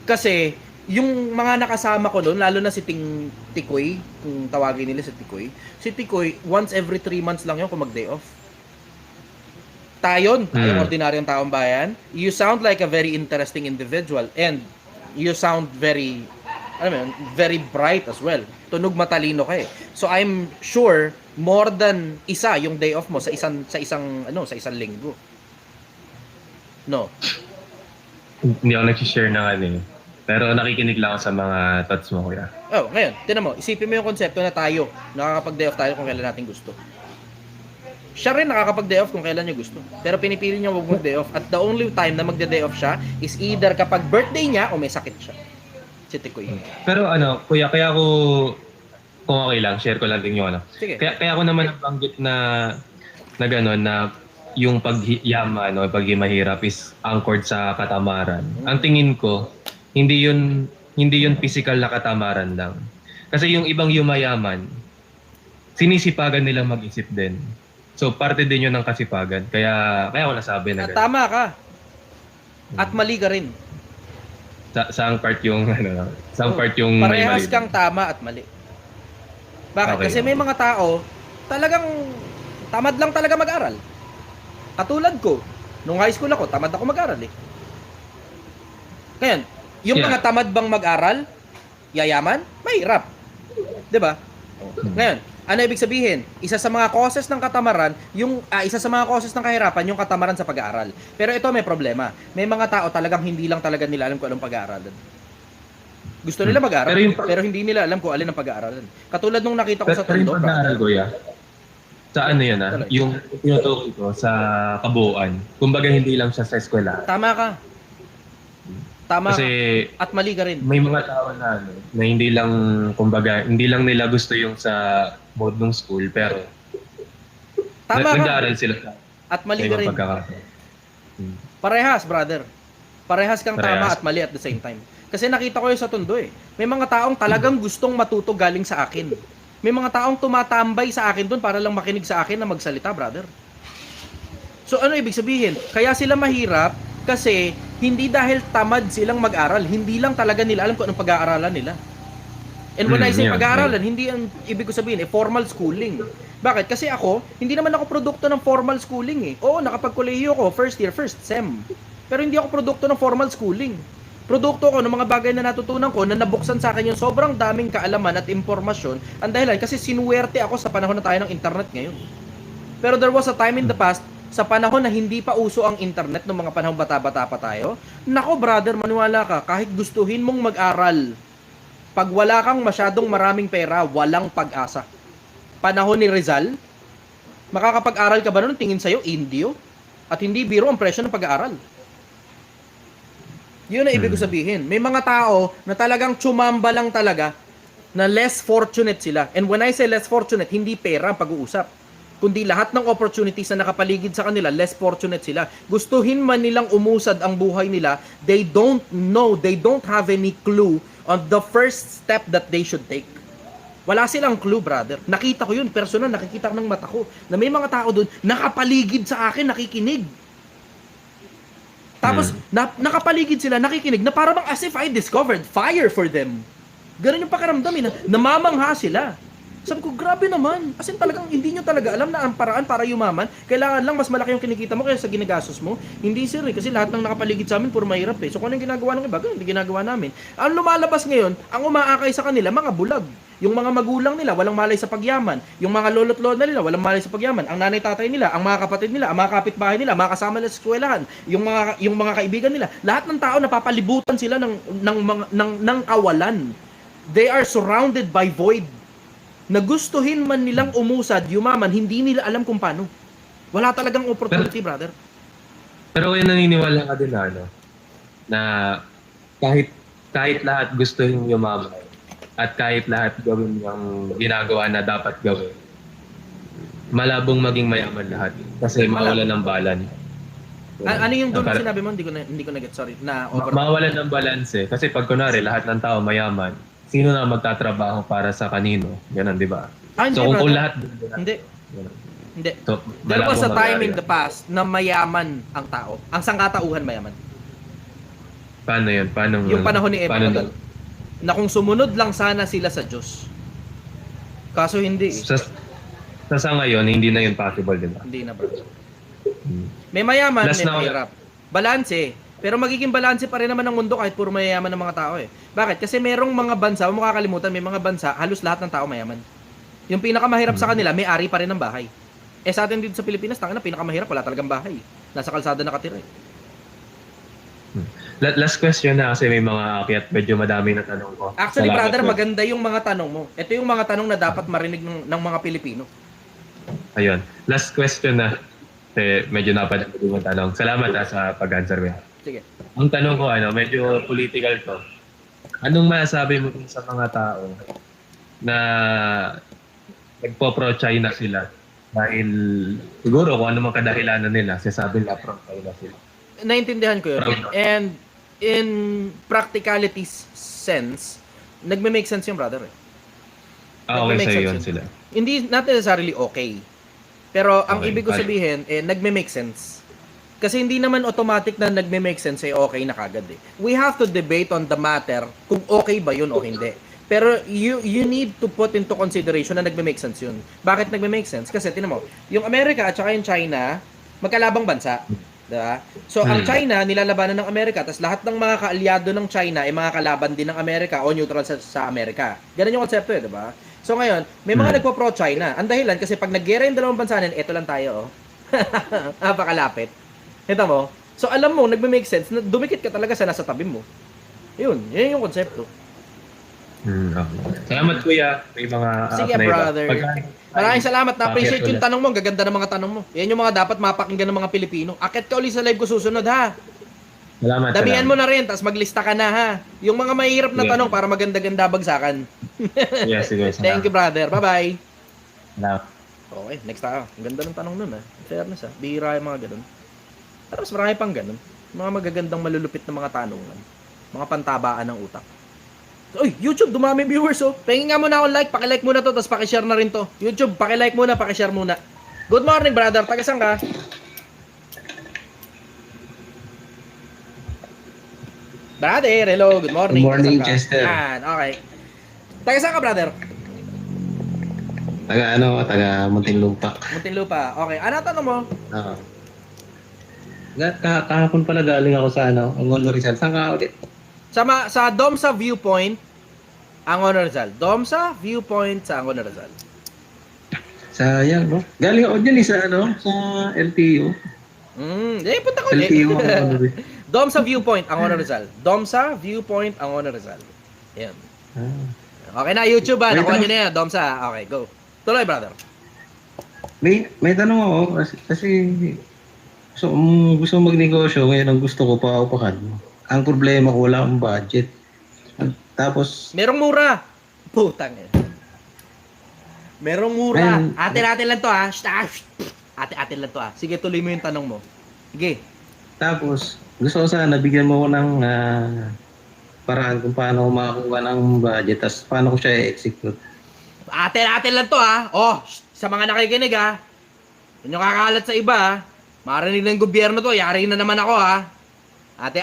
S3: Kasi yung mga nakasama ko doon, lalo na si Tikoy, kung tawagin nila si Tikoy, once every 3 months lang yun kung mag-day off. Tayong ordinaryong taong bayan, you sound like a very interesting individual and you sound very, very bright as well. Tunog matalino ka eh. So I'm sure more than isa yung day off mo sa isang linggo. No.
S5: Hindi ako nag-share ng Pero nakikinig lang ako sa mga thoughts mo, kuya.
S3: Oh, ngayon, tinan mo, isipin mo yung konsepto na tayo, nakakapag-day off tayo kung kailan natin gusto. Siya rin nakakapag-day off kung kailan niya gusto. Pero pinipili niya wag mag-day off. At the only time na magde-day off siya is either kapag birthday niya o may sakit siya. Si Tikoy.
S5: Pero kuya, kaya ako, kung okay lang, share ko lang din yung
S3: Sige.
S5: Kaya ako naman nabanggit na gano'n, na yung pagyaman o pagmahirap is anchored sa katamaran. Ang tingin ko, hindi yun physical na katamaran lang. Kasi yung ibang yumayaman, sinisipagan nilang mag-isip din. So parte din yun ng kasipagan. Kaya ako nasabi na
S3: At tama ka. At mali ka rin.
S5: Saang part yung saang part yung may
S3: Parehas
S5: mali.
S3: kang tama at mali. Bakit?
S5: Okay.
S3: Kasi may mga tao, talagang tamad lang talaga mag-aral. Katulad ko, nung high school ako, tamad ako mag-aral eh. Ngayon, yung
S5: Yeah.
S3: mga tamad bang mag-aral, yayaman, mahirap. 'Di ba? Ngayon, ano ibig sabihin? Isa sa mga causes ng katamaran, isa sa mga causes ng kahirapan, yung katamaran sa pag-aaral. Pero ito may problema. May mga tao talagang hindi lang talaga nila alam kung anong pag-aaralan. Gusto nila mag-aral, pero hindi nila alam kung alin ang pag-aaralan. Katulad nung nakita ko sa
S5: Pero yung
S3: Tondo,
S5: pag-aaral, kuya, sa yun yung tinutukoy ko sa kabuuan. Kumbaga hindi lang siya sa eskwela.
S3: tama ka. Tama
S5: Kasi
S3: ka. At mali ka rin.
S5: may mga tao na na hindi lang nila gusto yung sa mode ng school, pero
S3: Tama ka.
S5: nag-aaral sila sa
S3: At mali ka
S5: ibang
S3: rin.
S5: pagkakataon.
S3: Parehas, brother. Parehas kang tama
S5: Parehas.
S3: at mali at the same time. Kasi nakita ko yun sa Tondo eh. May mga taong talagang gustong matuto galing sa akin. May mga taong tumatambay sa akin doon para lang makinig sa akin na magsalita, brother. So ano ibig sabihin? Kaya sila mahirap kasi hindi dahil tamad silang mag-aral. Hindi lang talaga nila alam kung anong pag-aaralan nila. And when I say
S5: Yeah,
S3: pag-aaralan, hindi ang ibig ko sabihin formal schooling. Bakit? Kasi ako, hindi naman ako produkto ng formal schooling eh. Oo, nakapag-kolehiyo ko, first year, first sem. Pero hindi ako produkto ng formal schooling. Produkto ko ng mga bagay na natutunan ko na nabuksan sa akin yung sobrang daming kaalaman at impormasyon. Ang dahilan, kasi sinuwerte ako sa panahon na tayo ng internet ngayon. Pero there was a time in the past, sa panahon na hindi pa uso ang internet, ng mga panahon bata-bata pa tayo, nako brother, maniwala ka, kahit gustuhin mong mag-aral, pag wala kang masyadong maraming pera, walang pag-asa. Panahon ni Rizal, makakapag-aral ka ba nun? Tingin sa'yo, Indio? At hindi biro ang presyo ng pag-aaral. Yun ang ibig ko sabihin. May mga tao na talagang tsumamba lang talaga na less fortunate sila. And when I say less fortunate, hindi pera ang pag-uusap. Kundi lahat ng opportunities na nakapaligid sa kanila, less fortunate sila. Gustuhin man nilang umusad ang buhay nila, they don't know, they don't have any clue on the first step that they should take. Wala silang clue, brother. Nakita ko yun, personal, nakikita ko ng mata ko, na may mga tao doon, nakapaligid sa akin, nakikinig. Tapos, nakapaligid sila, nakikinig, na para bang as if I discovered fire for them. Ganun yung pakiramdam, namamangha sila. Sabi ko, grabe naman. As in talagang hindi nyo talaga alam na ang paraan para yumaman. Kailangan lang mas malaki yung kinikita mo kaysa sa ginagastos mo. Hindi sir eh, kasi lahat ng nakapaligid sa amin puro mahirap eh. So kung ano yung ginagawa ng iba, ganun hindi ginagawa namin. Ang lumalabas ngayon, ang umaakay sa kanila, mga bulag. Yung mga magulang nila, walang malay sa pagyaman. Yung mga lolo't lola nila, walang malay sa pagyaman. Ang nanay tatay nila, ang mga kapatid nila, ang mga kapitbahay nila, mga kasama nila sa eskwelahan, yung mga kaibigan nila, lahat ng tao napapalibutan sila ng kawalan. They are surrounded by void. Na gustuhin man nilang umusad, yumaman, hindi nila alam kung paano. Wala talagang opportunity, brother.
S5: Pero kaya naniniwala ka din na kahit lahat gusto yung yumaman at kahit lahat gawin yung ginagawa na dapat gawin, malabong maging mayaman lahat kasi mawala ng balance.
S3: Ano yung dulo sinabi mo? Hindi ko na get, sorry.
S5: Mawalan ng balance eh. Kasi pag kunwari, lahat ng tao mayaman, sino na magtatrabaho para sa kanino? Ganun, di ba?
S3: Hindi,
S5: So kung
S3: brother.
S5: lahat...
S3: Hindi.
S5: Ganun.
S3: Hindi.
S5: So,
S3: There was a
S5: malabong
S3: time
S5: mangyari
S3: in the
S5: yan.
S3: past na mayaman ang tao. Ang sangkatauhan mayaman.
S5: Paano yun? Paano,
S3: Yung panahon ni
S5: paano
S3: Emmanuel. Na kung sumunod lang sana sila sa Diyos. Kaso hindi.
S5: sa ngayon, hindi na yun possible, di ba?
S3: Hindi na, brother.
S5: Hmm.
S3: May mayaman,
S5: Last
S3: may
S5: na-
S3: mahirap. Balanse. Pero magiging balanse pa rin naman ng mundo kahit puro mayayaman ng mga tao eh. Bakit? Kasi merong mga bansa, huwag mo kakalimutan, may mga bansa, halos lahat ng tao mayaman. Yung pinakamahirap sa kanila, may ari pa rin ng bahay. Eh sa atin dito sa Pilipinas, tangina, pinakamahirap, wala talagang bahay. Nasa kalsada nakatira eh.
S5: Last question na kasi may mga akyat, medyo madami na tanong ko.
S3: Actually,
S5: Salamat
S3: brother,
S5: po.
S3: maganda yung mga tanong mo. Ito yung mga tanong na dapat marinig ng mga Pilipino.
S5: Ayun. Last question na. Kasi medyo napadami yung tanong. Salamat sa pag-answer mo.
S3: Sige.
S5: Ang tanong ko, medyo political to. Anong masasabi mo dun sa mga tao na nagpo-pro-China sila dahil siguro kung ano mang kadahilanan nila, sasabi nila pro-China sila.
S3: Naintindihan ko yun. And in practicality sense, nagme-make sense yung brother eh.
S5: Okay
S3: Nagme-make
S5: sa'yo
S3: sense
S5: yun
S3: yun.
S5: sila.
S3: Hindi not necessarily okay. Pero ang
S5: Okay,
S3: ibig ko
S5: fine.
S3: sabihin, nagme-make sense. Kasi hindi naman automatic na nagme-make sense ay okay na kagad eh. We have to debate on the matter kung okay ba yun o hindi. Pero you need to put into consideration na nagme-make sense yun. Bakit nagme-make sense? Kasi tinan mo, yung Amerika at saka yung China, magkalabang bansa. Diba? So, ang China, nilalabanan ng Amerika, tapos lahat ng mga kaalyado ng China ay mga kalaban din ng Amerika o neutral sa Amerika. Ganun yung konsepto eh, diba? So, ngayon, may mga nagpo-pro-China. Ang dahilan, kasi pag nag-gera yung dalawang bansa ito lang tayo, oh. Napakalapit. Ito mo? So, alam mo, nagme-make sense na dumikit ka talaga sa nasa tabi mo. Yun yung konsepto.
S5: Okay. Salamat kuya. May mga
S3: Sige,
S5: na iba.
S3: brother. Maraming salamat. Na-appreciate yung tanong mo. Ang gaganda ng mga tanong mo. Yan yung mga dapat mapakinggan ng mga Pilipino. Akit ka ulit sa live ko susunod, ha?
S5: Salamat.
S3: Damihan mo na rin, tapos maglista ka na, ha? Yung mga mahirap na
S5: Yeah.
S3: tanong para maganda-ganda bagsakan.
S5: Yes, sige.
S3: Thank you, brother. Bye-bye.
S5: Salamat.
S3: Okay, next tayo. Ang ganda ng tanong nun, ha? Fairness, ha? Bihira yung mga ganun. Tapos marami pang ganun. Mga magagandang malulupit na mga tanungan. Mga pantabaan ng utak. Uy, YouTube, dumami viewers, oh. Pahingin nga muna ako like, pakilike muna to, tapos pakishare na rin to. YouTube, pakilike muna, pakishare muna. Good morning, brother. Taga-saan ka? Brother, hello, good morning.
S6: Good morning,
S3: Taga-saan ka?
S6: Chester.
S3: Yan, okay. Taga-saan ka, brother?
S6: Taga Muntinlupa.
S3: Muntinlupa. Okay, ano tanong mo?
S6: Oo. Kahapon pala galing ako sa Angono Rizal. Saan ka ulit?
S3: Sa Domsa Viewpoint, Angono Rizal. Domsa Viewpoint sa Angono Rizal.
S6: Sayang, no? Galing ako dyan sa sa LTO.
S3: Punta ko
S6: LTO
S3: ulit.
S6: Angono Rizal.
S3: Domsa Viewpoint, Angono Rizal. Domsa Viewpoint, Angono Rizal. Yan. Okay na, YouTube ha.
S6: May
S3: Nakuha
S6: tanong-
S3: nyo na yan, Domsa. Okay, go. Tuloy, brother.
S6: May tanong ako kasi gusto magnegosyo, ngayon ang gusto ko paupakan. Ang problema ko, wala akong budget. Tapos,
S3: Merong mura. Putang eh. Merong mura.
S6: Ayun.
S3: Atin-atin lang to ha. Atin-atin lang to ha. Sige, tuloy mo yung tanong mo. Sige.
S6: tapos gusto ko sana bigyan mo ko ng paraan kung paano ko makakuha ng budget, tapos paano ko siya i-execute.
S3: Atin-atin lang to ha. Oh, sa mga nakikinig ha. Yun yung kakalat sa iba ha. Marinig ng gobyerno to, yari na naman ako ha. Ate,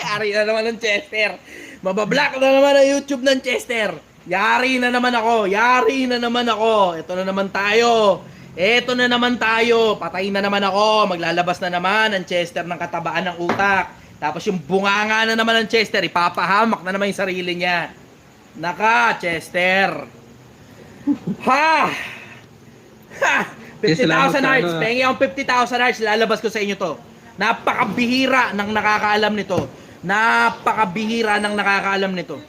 S3: yari na naman ng Chester. Mabablock na naman ang YouTube ng Chester. Yari na naman ako. Yari na naman ako. Ito na naman tayo. Ito na naman tayo. Patay na naman ako. Maglalabas na naman ang Chester ng katabaan ng utak. Tapos yung bunganga na naman ng Chester, ipapahamak na naman yung sarili niya. Naka, Chester. Ha! Ha! 50,000 hearts. Pengi akong 50,000 hearts. Lalabas ko sa inyo to. Napakabihira ng nakakaalam nito. Napakabihira ng nakakaalam nito.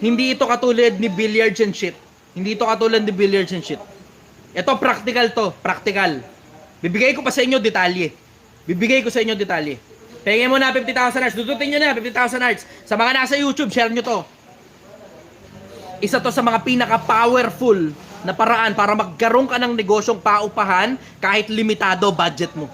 S3: Hindi ito katulad ni billiards and shit. Hindi ito katulad ni billiards and shit. Ito practical to. Practical. Bibigay ko pa sa inyo detalye. Bibigay ko sa inyo detalye. Pengi mo na 50,000 hearts. Dudutin nyo na 50,000 hearts. Sa mga nasa YouTube, share nyo to. Isa to sa mga pinaka-powerful na paraan para magkaroon ka ng negosyong paupahan kahit limitado budget mo.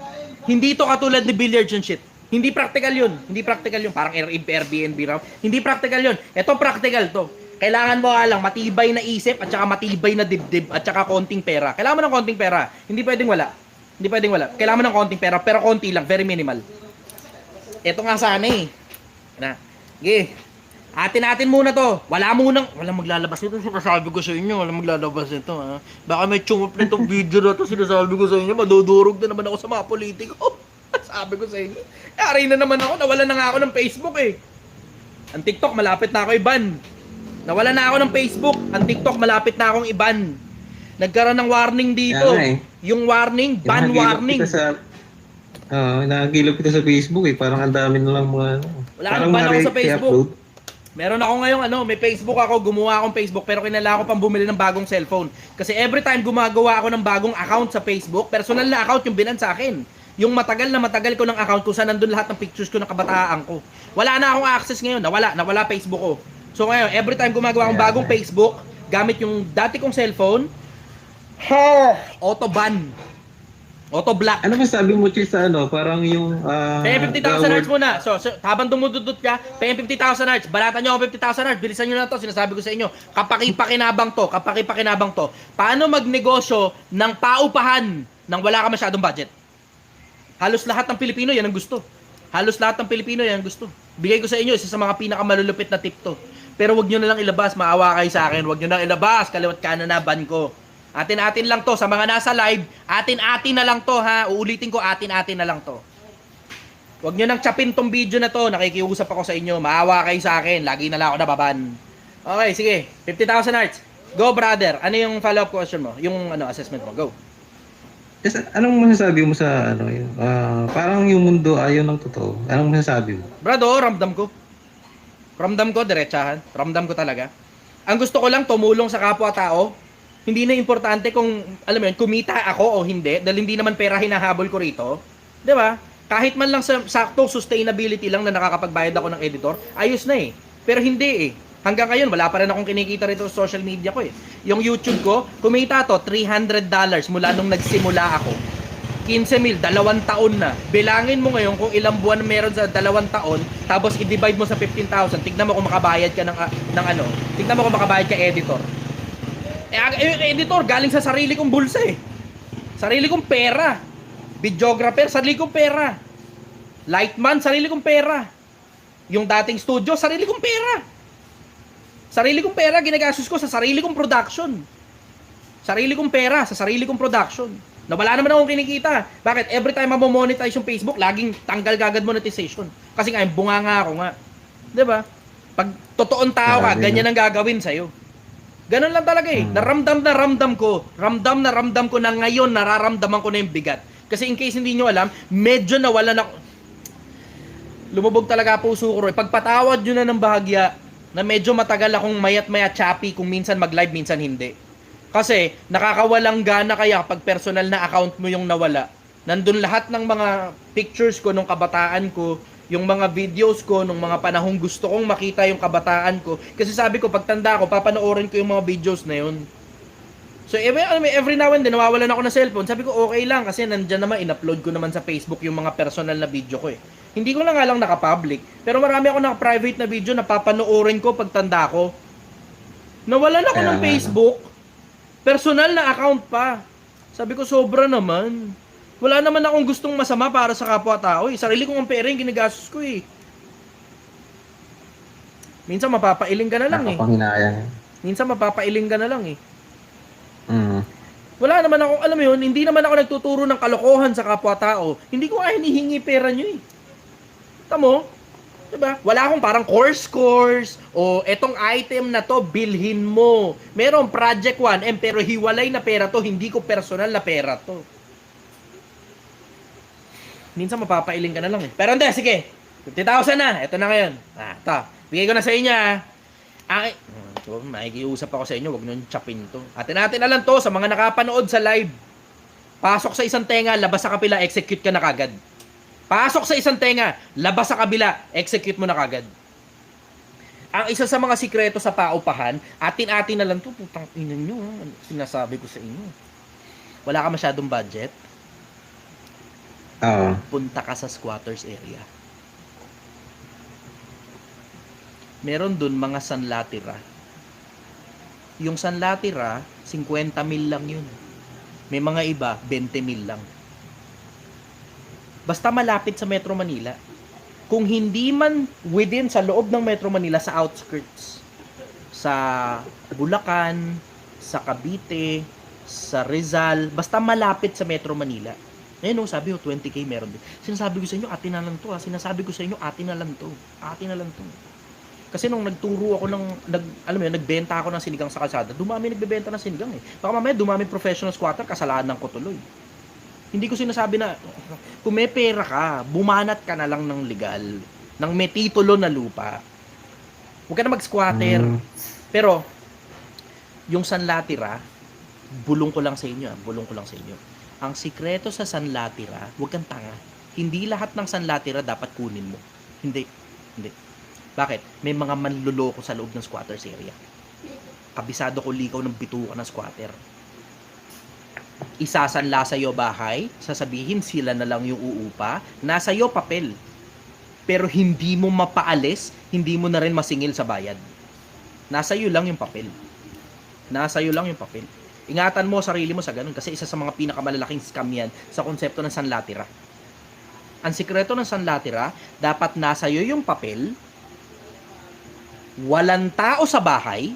S3: Hindi to katulad ni billiards and shit. Hindi practical yun. Hindi practical yun. Parang Airbnb raw. Hindi practical yun. Ito practical to. Kailangan mo lang matibay na isip at saka matibay na dibdib at saka konting pera. Kailangan mo ng konting pera. Hindi pwedeng wala. Hindi pwedeng wala. Kailangan mo ng konting pera pero konti lang. Very minimal. Ito nga sana eh. Na. Okay. Atin muna to. Walang maglalabas nito. Sinasabi ko sa inyo, walang maglalabas nito. Ha? Baka may chumop na itong video na to. Sinasabi ko sa inyo, madudurog na naman ako sa mga politiko. Sabi ko sa inyo. Yari na naman ako. Nawala na nga ako ng Facebook eh. Ang TikTok, malapit na ako iban. Nawala na ako ng Facebook. Ang TikTok, malapit na akong iban. Nagkaroon ng warning dito. Yung warning, ban warning.
S6: Nakagilap kita sa Facebook eh. Parang ang dami na lang mga ano.
S3: Wala nang ban ako sa Facebook. Meron ako ngayong may Facebook ako, gumawa akong Facebook pero kinailangan ko pang bumili ng bagong cellphone. Kasi every time gumagawa ako ng bagong account sa Facebook, personal na account yung binan sa akin. Yung matagal ko ng account kung saan nandun lahat ng pictures ko ng kabataan ko. Wala na akong access ngayon, nawala Facebook ko. So ngayon, every time gumagawa akong bagong Facebook, gamit yung dati kong cellphone, auto-ban. Auto-block.
S6: Ano ba sabi mo, Chis, sa ano? Parang yung...
S3: Pay 50,000 hearts muna. So, habang dumududot ka, pay 50,000 hearts. Balatan nyo ako 50,000 hearts. Bilisan nyo na to. Sinasabi ko sa inyo. Kapakipakinabang to. Paano magnegosyo ng paupahan nang wala ka masyadong budget? Halos lahat ng Pilipino yan ang gusto. Bigay ko sa inyo, isa sa mga pinakamalulupit na tip to. Pero wag nyo na lang ilabas. Maawa kayo sa akin. Wag nyo na ilabas. Kaliwat kanan na ban ko. Atin-atin lang to. Sa mga nasa live, atin-atin na lang to ha. Uulitin ko, atin-atin na lang to. Huwag nyo nang chapin tong video na to. Nakikiusap ako sa inyo. Maawa kayo sa akin. Lagi na lang ako nababan. Okay, sige. 50,000 hearts. Go, brother. Ano yung follow-up question mo? Yung assessment mo. Go.
S6: Yes, anong masasabi mo sa parang yung mundo ayaw ng totoo? Anong masasabi mo?
S3: Brado, ramdam ko. Ramdam ko, diretsahan. Ramdam ko talaga. Ang gusto ko lang, tumulong sa kapwa-tao. Hindi na importante kung, alam mo yun, kumita ako o hindi, dahil hindi naman pera hinahabol ko rito. Di ba? Kahit man lang sa saktong sustainability lang na nakakapagbayad ako ng editor, ayos na eh. Pero hindi eh. Hanggang ngayon, wala pa rin akong kinikita rito sa social media ko eh. Yung YouTube ko, kumita to, $300 mula nung nagsimula ako. 15,000, 2 taon na. Bilangin mo ngayon kung ilang buwan meron sa 2 taon, tapos i-divide mo sa 15,000, tignan mo kung makabayad ka tignan mo kung makabayad ka editor. Editor, galing sa sarili kong bulsa eh. Sarili kong pera. Videographer, sarili kong pera. Lightman, sarili kong pera. Yung dating studio, sarili kong pera. Sarili kong pera, ginagastos ko sa sarili kong production. Sarili kong pera, sa sarili kong production. Na wala naman akong kinikita. Bakit? Every time mamomonetize yung Facebook, laging tanggal kagad monetization. Kasi nga, bunganga ako nga. Diba? Pag totoong tao ka, ganyan ang gagawin sa'yo. Ganun lang talaga eh. Ramdam ko na ngayon nararamdaman ko na yung bigat. Kasi in case hindi nyo alam, medyo nawalan ako. Lumubog talaga puso ko. Pagpatawad nyo na ng bahagya na medyo matagal akong mayat-maya choppy kung minsan mag-live, minsan hindi. Kasi nakakawalang gana kaya pag personal na account mo yung nawala. Nandun lahat ng mga pictures ko nung kabataan ko, yung mga videos ko nung mga panahong gusto kong makita yung kabataan ko. Kasi sabi ko, pagtanda ko, papanoorin ko yung mga videos na yun. So, every now and then, nawawalan ako ng cellphone. Sabi ko, okay lang, kasi nandyan naman, in-upload ko naman sa Facebook yung mga personal na video ko eh. Hindi ko na nga lang naka-public. Pero marami ako naka-private na video na papanoorin ko pagtanda ko. Nawalan ako ng Facebook. Personal na account pa. Sabi ko, sobra naman. Wala naman akong gustong masama para sa kapwa-tao eh. Sarili kong pera yung ginagastos ko eh. Minsan mapapailing ka na lang eh.
S6: Nakapanginayang.
S3: Minsan mapapailing ka na lang eh.
S6: Mm.
S3: Wala naman ako, alam mo yun, hindi naman ako nagtuturo ng kalokohan sa kapwa-tao. Hindi ko nga hinihingi pera nyo eh. Tamo? Diba? Wala akong parang course o etong item na to, bilhin mo. Meron Project 1M pero hiwalay na pera to, hindi ko personal na pera to. Minsan mapapailing ka na lang eh. Pero hindi, sige. 50,000 na. Ito na ngayon. Ito. Bigay ko na sa inyo ah. Makikiusap ako sa inyo, wag nyo chapin to. Atin natin na lang to sa mga nakapanood sa live. Pasok sa isang tenga, labas sa kapila, execute ka na kagad. Pasok sa isang tenga, labas sa kabila, execute mo na kagad. Ang isa sa mga sikreto sa paupahan, atin-atin na lang to, putang ina nyo, sinasabi ko sa inyo. Wala ka masyadong budget,
S6: Oo.
S3: punta ka sa squatters area. Meron dun mga sanlatira. Yung sanlatira, 50 mil lang yun. May mga iba, 20 mil lang. Basta malapit sa Metro Manila. Kung hindi man within sa loob ng Metro Manila, sa outskirts, sa Bulacan, sa Cavite, sa Rizal, basta malapit sa Metro Manila. Ngayon, sabi ko, 20K meron din. Sinasabi ko sa inyo, atin na lang to. Sinasabi ko sa inyo, atin na lang to. Atin na lang to. Kasi nung nagturo ako alam mo yun, nagbenta ako ng sinigang sa kalsada, dumami nagbebenta ng sinigang eh. Baka mamaya dumami professional squatter, kasalanan ko tuloy. Hindi ko sinasabi na, kung may pera ka, bumanat ka na lang ng legal, ng may titulo na lupa. Huwag ka na mag-squatter. Pero, yung sanlatira, bulong ko lang sa inyo, bulong ko lang sa inyo. Ang sikreto sa sanlatira, huwag kang tanga. Hindi lahat ng sanlatira dapat kunin mo. Hindi. Bakit? May mga manluloko sa loob ng squatters area. Kabisado ko likaw ng bituka ng squatter. Isasanla sa'yo bahay, sasabihin sila na lang yung uupa, nasa iyo papel. Pero hindi mo mapaalis, hindi mo na rin masingil sa bayad. Nasa iyo lang yung papel. Nasa iyo lang yung papel. Ingatan mo sarili mo sa ganun kasi isa sa mga pinakamalalaking scam yan sa konsepto ng sanlatira. Ang sikreto ng sanlatira, dapat nasa iyo yung papel, walang tao sa bahay,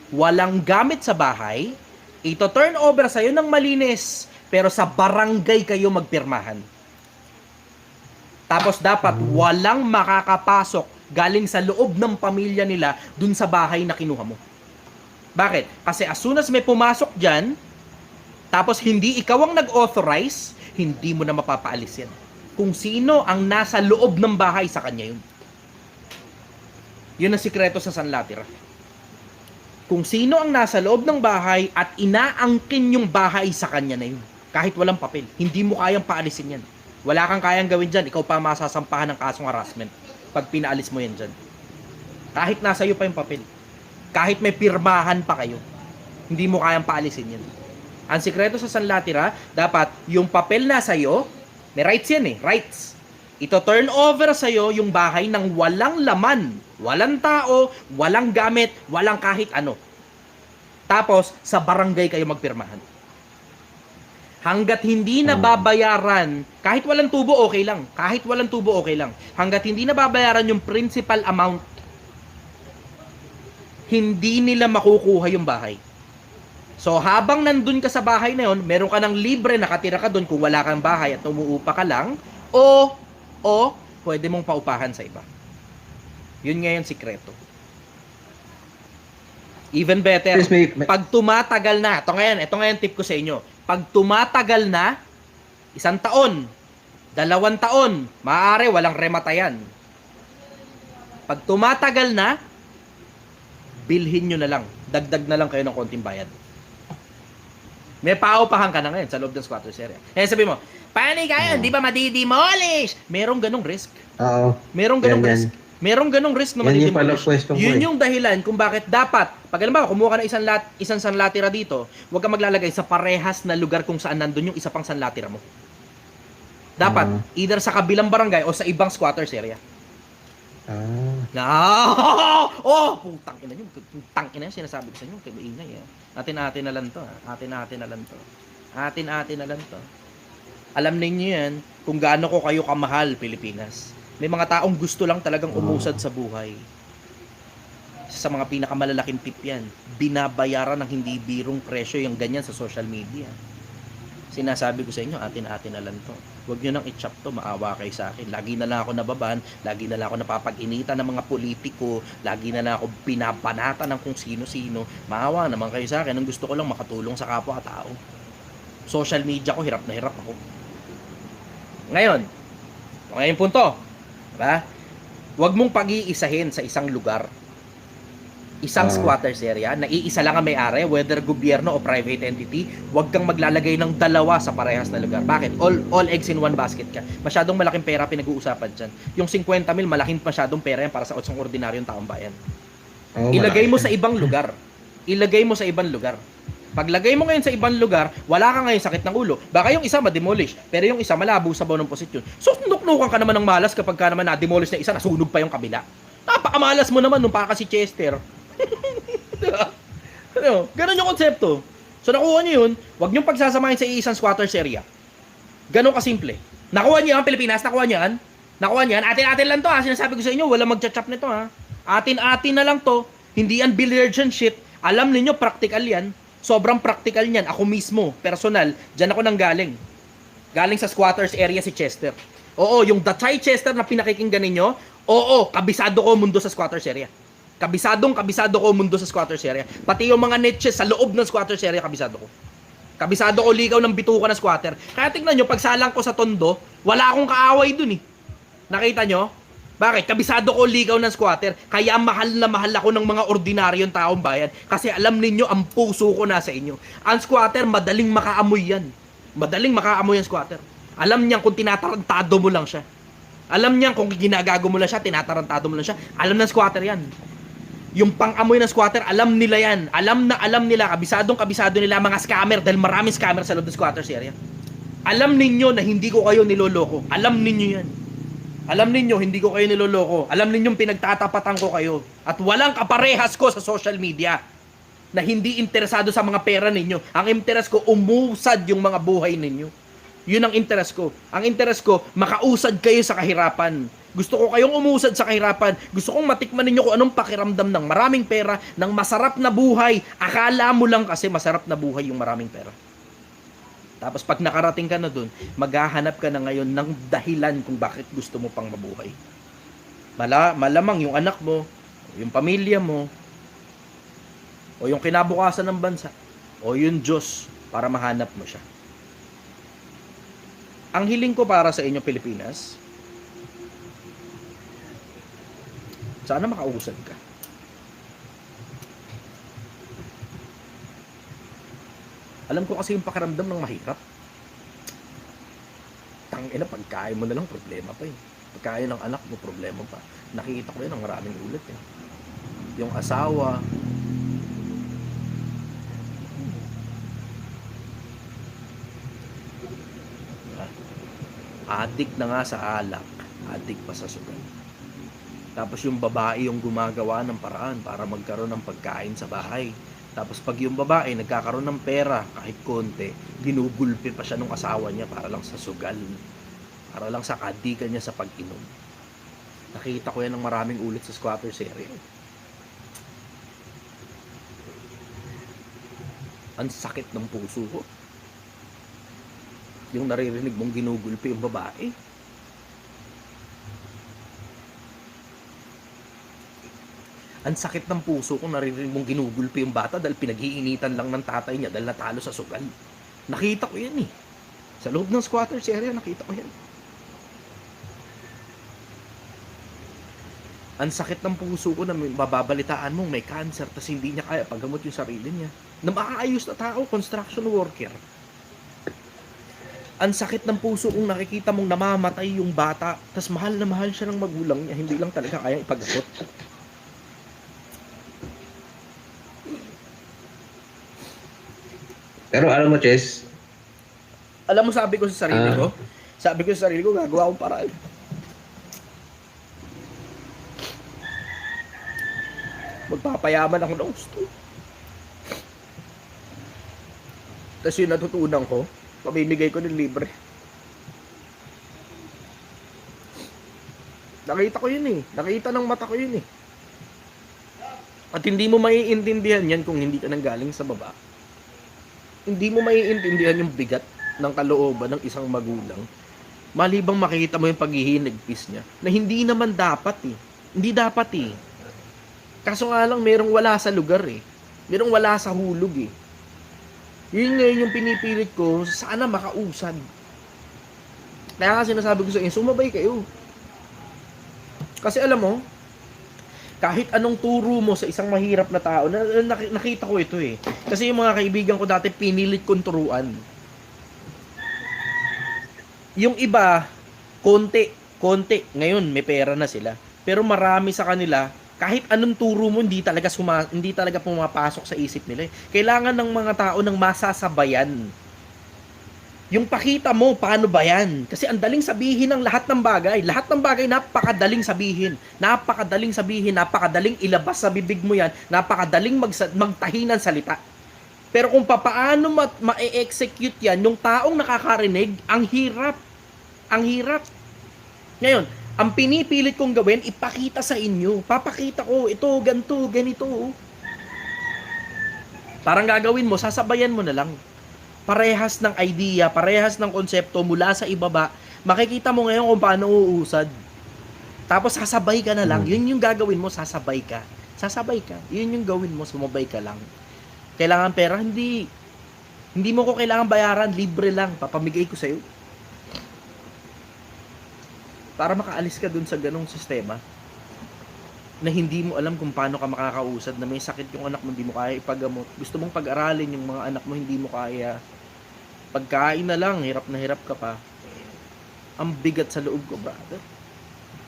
S3: walang gamit sa bahay, ito turn over sa'yo ng malinis, pero sa barangay kayo magpirmahan. Tapos dapat walang makakapasok galing sa loob ng pamilya nila dun sa bahay na kinuha mo. Bakit? Kasi as soon as may pumasok dyan, tapos hindi ikaw ang nag-authorize, hindi mo na mapapaalis yan. Kung sino ang nasa loob ng bahay, sa kanya yun. Yun ang sikreto sa sanlatira. Kung sino ang nasa loob ng bahay at inaangkin yung bahay, sa kanya na yun. Kahit walang papel. Hindi mo kayang paalisin yan. Wala kang kayang gawin dyan. Ikaw pa masasampahan ng kasong harassment pag pinaalis mo yan dyan. Kahit nasa iyo pa yung papel. Kahit may pirmahan pa kayo. Hindi mo kayang paalisin yan. Ang sikreto sa sanlatira, dapat yung papel nasa iyo, may rights yan eh. Rights. Ito turn over sa'yo yung bahay ng walang laman, walang tao, walang gamit, walang kahit ano. Tapos, sa barangay kayo magpirmahan. Hanggat hindi na babayaran, kahit walang tubo, okay lang. Kahit walang tubo, okay lang. Hanggat hindi na babayaran yung principal amount, hindi nila makukuha yung bahay. So, habang nandun ka sa bahay na yun, meron ka ng libre, nakatira ka dun kung wala kang bahay at umuupa ka lang, o pwede mong paupahan sa iba. Yun nga yung sikreto. Even better,
S6: Yes,
S3: pag tumatagal na, ito ngayon tip ko sa inyo, pag tumatagal na, 1 taon, 2 taon, maaari walang rematayan. Pag tumatagal na, bilhin nyo na lang, dagdag na lang kayo ng konting bayad. May paupahan ka na ngayon sa loob ng squatters area. Kaya sabi mo, paano kaya? Di ba madidemolish? Merong ganong risk.
S6: Oo.
S3: Merong ganong
S6: Yan,
S3: risk. Merong ganong risk na
S6: Yan yung pala
S3: madidemolish.
S6: question ko
S3: Yun
S6: eh.
S3: yung dahilan kung bakit dapat, pag alam ba, kumuha ka ng isang sanlatira dito, huwag ka maglalagay sa parehas na lugar kung saan nandun yung isa pang sanlatira mo. Dapat, either sa kabilang barangay o sa ibang squatters area. Putang ina nyo. Putang ina yun, sinasabi ko sa inyo. Kaya maingay eh. Atin-atin na lang to. Atin-atin na lang to. Atin-atin na lang to. Alam ninyo yan kung gaano ko kayo kamahal, Pilipinas. May mga taong gusto lang talagang umusad sa buhay. sa mga pinakamalalaking tip yan. Binabayaran ng hindi birong presyo yung ganyan sa social media. Sinasabi ko sa inyo, atin-atin na lang to. Huwag nyo nang i-chop to, maawa kayo sa akin. Lagi na lang ako nababan, lagi na lang ako napapag-initan ng mga politiko, lagi na lang ako binabanatan ng kung sino-sino. Maawa naman kayo sa akin. Ang gusto ko lang makatulong sa kapwa-tao. Social media ko, hirap na hirap ako. Ngayon punto, diba? Huwag mong pag-iisahin sa isang lugar. Isang squatters area, naiisa lang ang may-ari, whether gobyerno o private entity, huwag kang maglalagay ng dalawa sa parehas na lugar. Bakit? All eggs in one basket ka. Masyadong malaking pera pinag-uusapan dyan. Yung 50 mil, malaking masyadong pera yan para sa isang ordinaryong taong bayan. Ilagay mo sa ibang lugar. Ilagay mo sa ibang lugar. Paglagay mo ngayon sa ibang lugar, wala ka ngayon sakit ng ulo. Baka yung isa ma-demolish, pero yung isa malabo sa ng posisyon. So, nuknukan ka naman ng malas kapag ka naman na-demolish na isa, nasunog pa yung kabila. Napakamalas mo naman nung pa si Chester. Diba? Ano? Ganun yung konsepto. So, nakuha nyo yun, huwag nyo pagsasamahin sa isang squatters area. Ganun kasimple. Nakuha nyo yan, Pilipinas, nakuha nyo yan. Nakuha nyo yan, atin-atin lang to ha. Sinasabi ko sa inyo, wala magcha-chop nito ha. Atin-atin na lang to. Hindi yan billiards and shit. Alam ninyo, practical yan. Sobrang practical niyan. Ako mismo, personal, dyan ako nang galing. Galing sa squatters area si Chester. Oo, yung Dachay Chester na pinakikinggan ninyo, oo, kabisado ko mundo sa squatters area. Kabisado ko mundo sa squatters area. Pati yung mga niches sa loob ng squatters area, kabisado ko. Kabisado ko ligaw ng bituka ng squatter. Kaya tingnan nyo, pagsalang ko sa Tondo, wala akong kaaway dun eh. Nakita nyo? Bakit? Kabisado ko ligaw ng squatter, kaya mahal na mahal ako ng mga ordinaryong taong bayan. Kasi alam ninyo, ang puso ko nasa inyo. Ang squatter, madaling makaamoy yan. Madaling makaamoy ang squatter. Alam niyan kung tinatarantado mo lang siya. Alam niyan kung ginagago mo lang siya, tinatarantado mo lang siya. Alam ng squatter yan. Yung pang-amoy ng squatter, alam nila yan. Alam nila, kabisado nila mga scammer, dahil maraming scammer sa loob ng squatters area. Alam ninyo na hindi ko kayo niloloko. Alam ninyo yan. Alam ninyo, hindi ko kayo niloloko. Alam ninyong pinagtatapatan ko kayo. At walang kaparehas ko sa social media na hindi interesado sa mga pera ninyo. Ang interest ko, umusad yung mga buhay ninyo. Yun ang interest ko. Ang interest ko, makausad kayo sa kahirapan. Gusto ko kayong umusad sa kahirapan. Gusto kong matikman ninyo kung anong pakiramdam ng maraming pera, ng masarap na buhay. Akala mo lang kasi masarap na buhay yung maraming pera. Tapos pag nakarating ka na dun, maghahanap ka na ngayon ng dahilan kung bakit gusto mo pang mabuhay. Malamang yung anak mo, yung pamilya mo, o yung kinabukasan ng bansa, o yung Diyos para mahanap mo siya. Ang hiling ko para sa inyo, Pilipinas, sana makausad ka. Alam ko kasi yung pakiramdam ng mahirap. Tangina, pagkain mo na lang, problema pa eh. Pagkain ng anak mo, problema pa. Nakikita ko yun ng maraming ulit eh. Yung asawa, adik na nga sa alak, adik pa sa sugal. Tapos yung babae yung gumagawa ng paraan para magkaroon ng pagkain sa bahay. Tapos pag yung babae nagkakaroon ng pera kahit konti, ginugulpi pa siya ng asawa niya para lang sa sugal. Para lang sa kadikan niya sa pag-inom. Nakita ko yan ng maraming ulit sa squatters area. Ang sakit ng puso ko. Yung naririnig mong ginugulpi yung babae. Ang sakit ng puso kung naririnig mong ginugulpi yung bata dahil pinag-iinitan lang ng tatay niya dahil natalo sa sugal. Nakita ko yan eh. Sa loob ng squatters area, nakita ko yan. Ang sakit ng puso ko na mababalitaan mong may cancer tapos hindi niya kaya paggamot yung sarili niya. Na maaayos na tao, construction worker. Ang sakit ng puso kung nakikita mong namamatay yung bata tapos mahal na mahal siya ng magulang niya, hindi lang talaga kaya ipaggamot.
S6: Pero alam mo, Chess,
S3: Alam mo, sabi ko sa sarili ko, gagawa akong paraan. Magpapayaman ako ng gusto. Tapos yung natutunan ko, pamimigay ko ng libre. Nakita ko yun eh. Nakita ng mata ko yun eh. At hindi mo maiintindihan yan kung hindi ka nanggaling sa baba. Hindi mo maiintindihan yung bigat ng kalooban ng isang magulang. Malibang makikita mo yung paghihinagpis niya na hindi naman dapat eh. Hindi dapat eh. Kaso nga lang merong wala sa lugar eh. Merong wala sa hulog eh. Yun ngayon yung pinipilit ko, sana makausad. Kaya nga sinasabi ko sa inyo, sumabay kayo. Kasi alam mo, kahit anong turo mo sa isang mahirap na tao, nakita ko ito eh. Kasi yung mga kaibigan ko dati, pinilit kong turuan. Yung iba, konti. Ngayon, may pera na sila. Pero marami sa kanila, kahit anong turo mo, hindi talaga pumapasok sa isip nila. Kailangan ng mga tao ng masasabayan. Yung pakita mo, paano ba yan? Kasi ang daling sabihin ng lahat ng bagay. Lahat ng bagay, napakadaling sabihin. Napakadaling ilabas sa bibig mo yan. Napakadaling magtahi ng salita. Pero kung paano ma-execute yan, yung taong nakakarinig, ang hirap. Ngayon, ang pinipilit kong gawin, ipakita sa inyo. Papakita ko, ito, ganito. Parang gagawin mo, sasabayan mo na lang. Parehas ng idea, parehas ng konsepto mula sa ibaba. Makikita mo ngayon kung paano uusad. Tapos sasabay ka na lang. Yun yung gagawin mo, sasabay ka. Yun yung gawin mo, sumabay ka lang. Kailangan pera, hindi mo ko kailangan bayaran, libre lang, papamigay ko sa'yo. Para makaalis ka dun sa ganong sistema na hindi mo alam kung paano ka makakausad, na may sakit yung anak mo, hindi mo kaya ipagamot. Gusto mong pag-aralin yung mga anak mo, hindi mo kaya. Pagkain na lang, hirap na hirap ka pa. Ang bigat sa loob ko, brother.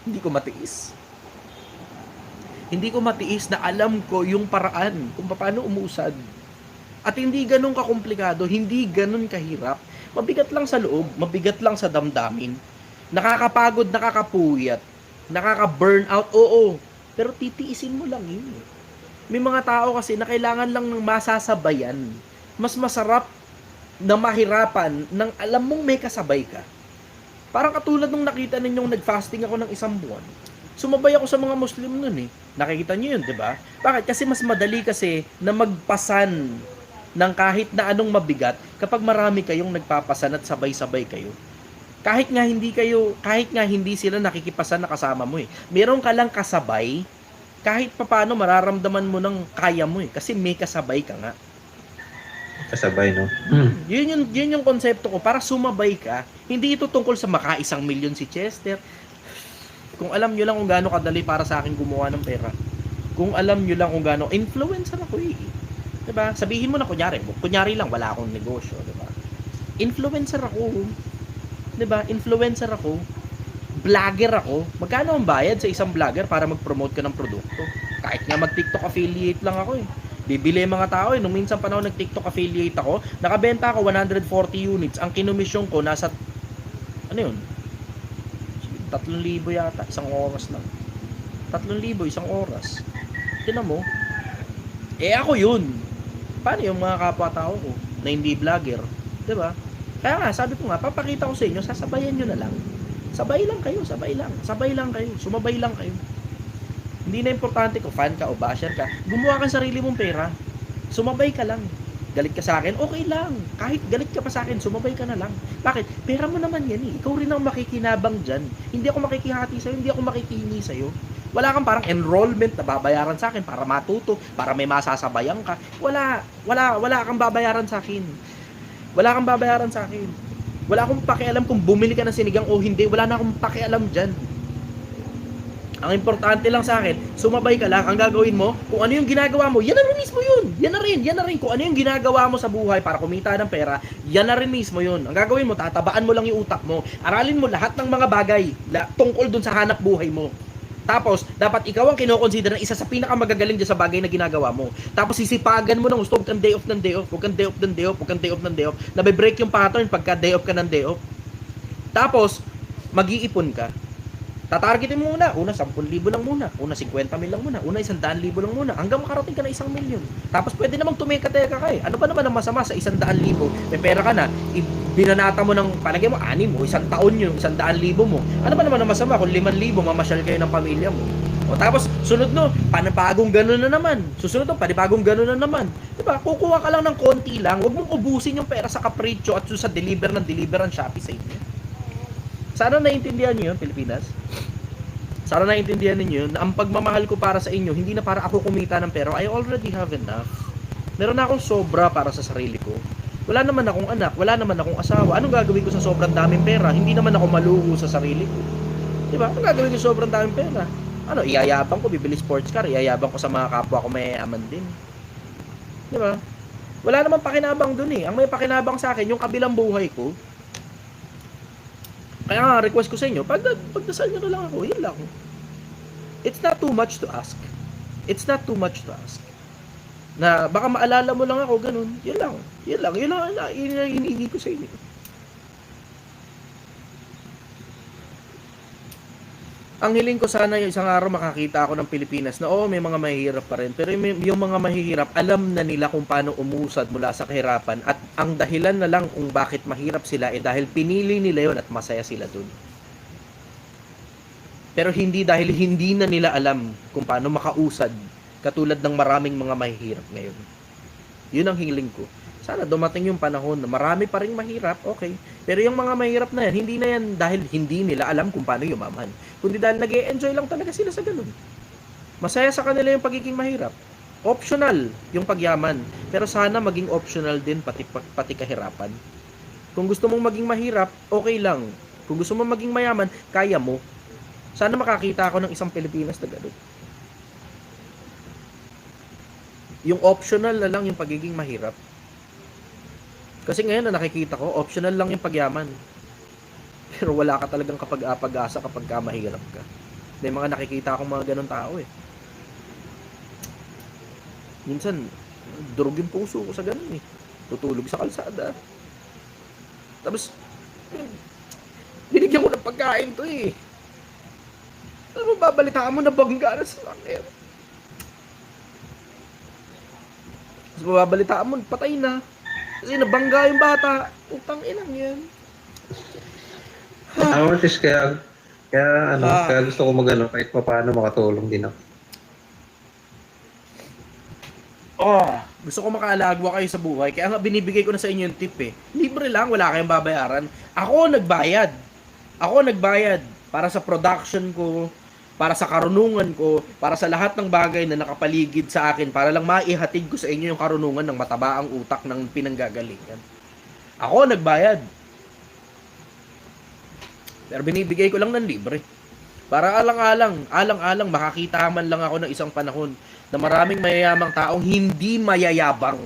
S3: Hindi ko matiis na alam ko yung paraan kung paano umusad. At hindi ganun kakomplikado, hindi ganun kahirap. Mabigat lang sa loob, mabigat lang sa damdamin. Nakakapagod, nakakapuyat, nakaka-burnout, oo. Pero titiisin mo lang yun. May mga tao kasi na kailangan lang ng masasabayan. Mas masarap na mahirapan nang alam mong may kasabay ka. Parang katulad nung nakita ninyong nag-fasting ako ng 1 buwan. Sumabay ako sa mga Muslim nun eh. Nakikita niyo yun, di ba? Bakit? Kasi mas madali kasi na magpasan ng kahit na anong mabigat kapag marami kayong nagpapasan at sabay-sabay kayo. Kahit nga hindi sila nakikipasan na kasama mo eh. Meron ka lang kasabay, kahit papaano mararamdaman mo ng kaya mo eh. Kasi may kasabay ka nga.
S6: Kasabay, no?
S3: Yun yung konsepto ko, para sumabay ka. Hindi ito tungkol sa maka 1 milyon si Chester. Kung alam nyo lang kung gaano kadali para sa akin gumawa ng pera. Kung alam nyo lang kung gaano, influencer ako eh. Diba? Sabihin mo na kunyari lang, wala akong negosyo. Diba? Influencer ako. Diba? Influencer ako. Vlogger ako. Magkano ang bayad sa isang vlogger para mag-promote ka ng produkto? Kahit nga mag-TikTok affiliate lang ako eh. Bibili mga tao eh. Nung minsan panahon nag-TikTok affiliate ako, nakabenta ako 140 units. Ang kinumisyon ko nasa, 3,000 yata, 1 oras lang. 3,000, 1 oras. Tinan mo. Ako yun. Paano yung mga kapwa-tao ko na hindi vlogger? Diba? Kaya nga, sabi ko nga, papakita ko sa inyo, sasabayan nyo na lang. Sabay lang kayo. Sumabay lang kayo. Hindi na importante kung fan ka o basher ka. Gumawa ka sarili mong pera. Sumabay ka lang. Galit ka sa akin, okay lang. Kahit galit ka pa sa akin, sumabay ka na lang. Bakit? Pera mo naman yan eh. Ikaw rin ang makikinabang dyan. Hindi ako makikihati sa'yo, hindi ako makikihingi sa'yo. Wala kang parang enrollment na babayaran sa akin para matuto, para may masasabayan ka. Wala kang babayaran sa akin. Wala akong pakialam kung bumili ka ng sinigang o hindi. Wala na akong pakialam dyan. Ang importante lang sa akin, sumabay ka lang. Ang gagawin mo, kung ano yung ginagawa mo, yan na rin mismo yun. Yan na rin. Kung ano yung ginagawa mo sa buhay para kumita ng pera, yan na rin mismo yun. Ang gagawin mo, tatabaan mo lang yung utak mo. Aralin mo lahat ng mga bagay tungkol dun sa hanap buhay mo. Tapos, dapat ikaw ang kinoconsider na isa sa pinakamagagaling dyan sa bagay na ginagawa mo. Tapos, sisipagan mo ng gusto, huwag kang day off. Nabe-break yung pattern pagka day off ka ng day off. Tapos, mag-iipon ka. Tatargetin mo muna. Una, 10,000 lang muna. Una, 50,000 lang muna. Una, 100,000 lang muna. Hanggang makarating ka na 1 milyon. Tapos, pwede namang tumeka-teka ka eh. Ano ba naman ang masama sa 100,000? May pera ka na. Binanata mo ng, palagay mo, 6 o 1 taon yun, 100,000 mo. Ano ba naman ang masama kung 5,000, mamasyal kayo ng pamilya mo? O tapos, sunod no, panibagong gano'n na naman. Susunod no, panibagong gano'n na naman. Diba? Kukuha ka lang ng konti lang. Huwag mong ubusin yung pera sa kapritsyo at sa deliver ang Shopee sa inyo. Sana naiintindihan niyo yun, Pilipinas. Sana naiintindihan niyo yun na ang pagmamahal ko para sa inyo, hindi na para ako kumita ng pera. I already have enough. Meron na akong sobra para sa sarili ko. Wala naman akong anak, wala naman akong asawa. Anong gagawin ko sa sobrang daming pera? Hindi naman ako maluho sa sarili ko. Diba? Anong gagawin ko sa sobrang daming pera? Ano, iyayabang ko, bibili sports car, iyayabang ko sa mga kapwa ko mayayaman din. Di ba? Wala namang pakinabang dun eh. Ang may pakinabang sa akin, yung kabilang buhay ko. Kaya nga, request ko sa inyo, pagdasal nyo na lang ako, yun lang. It's not too much to ask. It's not too much to ask. Na baka maalala mo lang ako, ganun. Yun lang. Yun lang hinihingi ko sa inyo. Ang hiling ko sana yung isang araw makakita ako ng Pilipinas na may mga mahihirap pa rin. Pero yung mga mahihirap, alam na nila kung paano umusad mula sa kahirapan. At ang dahilan na lang kung bakit mahirap sila dahil pinili nila yon at masaya sila dun. Pero hindi dahil hindi na nila alam kung paano makausad katulad ng maraming mga mahihirap ngayon. Yun ang hiling ko. Sana dumating yung panahon na marami pa rin mahirap, okay. Pero yung mga mahirap na yan, hindi na yan dahil hindi nila alam kung paano yumaman. Kundi dahil nag-e-enjoy lang talaga sila sa ganun. Masaya sa kanila yung pagiging mahirap. Optional yung pagyaman. Pero sana maging optional din pati kahirapan. Kung gusto mong maging mahirap, okay lang. Kung gusto mong maging mayaman, kaya mo. Sana makakita ako ng isang Pilipinas na ganun. Yung optional na lang yung pagiging mahirap. Kasi ngayon na nakikita ko, optional lang yung pagyaman. Pero wala ka talagang pag-asa kapag mahirap ka. May mga nakikita akong mga ganun tao eh. Minsan, durog yung puso ko sa ganun eh. Tutulog sa kalsada. Tapos, binigyan ko ng pagkain to eh. Ano babalitaan mo na bangga na sa akin? Tapos babalitaan mo, patay na. Kasi nabangga yung bata. Utang inang yan.
S6: Artist kaya gusto ko magano kahit paano makatulong din ako.
S3: Gusto ko makaalagwa kayo sa buhay. Kaya nga binibigay ko na sa inyo yung tip eh. Libre lang, wala kayong babayaran. Ako nagbayad para sa production ko, para sa karunungan ko, para sa lahat ng bagay na nakapaligid sa akin, para lang maihatid ko sa inyo yung karunungan ng mataba ang utak ng pinanggagalingan. Ako nagbayad. Pero binibigay ko lang ng libre. Para alang-alang makakita man lang ako ng isang panahon na maraming mayayamang taong hindi mayayabang.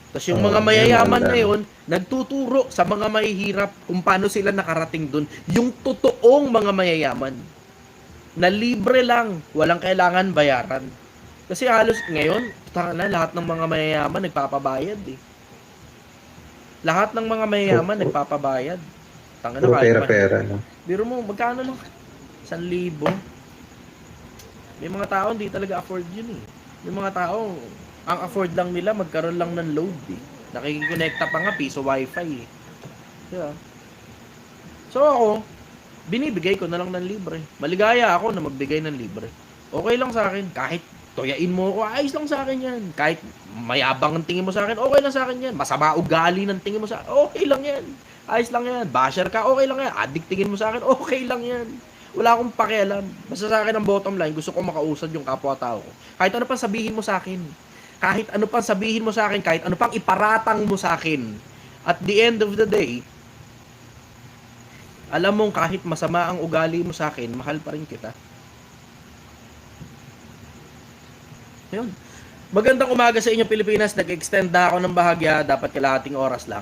S3: Tapos yung mga mayayaman na yun, nagtuturo sa mga mahihirap kung paano sila nakarating dun. Yung totoong mga mayayaman. Na libre lang, walang kailangan bayaran. Kasi halos ngayon, lahat ng mga mayayaman nagpapabayad eh. Lahat ng mga mayayaman nagpapabayad.
S6: Puro pera-pera, no?
S3: Biro mo, magkano lang? 1,000. May mga tao hindi talaga afford yun eh. May mga tao, ang afford lang nila, magkaroon lang ng load eh. Nakikikonekta pa nga, piso wifi eh. Diba? So ako, binibigay ko na lang ng libre. Maligaya ako na magbigay ng libre. Okay lang sa akin. Kahit toyain mo ako, ayos lang sa akin yan. Kahit mayabang ang tingin mo sa akin, okay lang sa akin yan. Masama ugali ng tingin mo sa akin, okay lang yan. Ayos lang yan. Basher ka, okay lang yan. Addict tingin mo sa akin, okay lang yan. Wala akong pakialam. Basta sa akin ang bottom line, gusto ko makausad yung kapwa-tao ko. Kahit ano pang sabihin mo sa akin. Kahit ano pang sabihin mo sa akin, kahit ano pang iparatang mo sa akin. At the end of the day, alam mong kahit masama ang ugali mo sa akin, mahal pa rin kita. Ayun. Magandang umaga sa inyo Pilipinas. Nag-extend na ako ng bahagya. Dapat kalahating oras lang.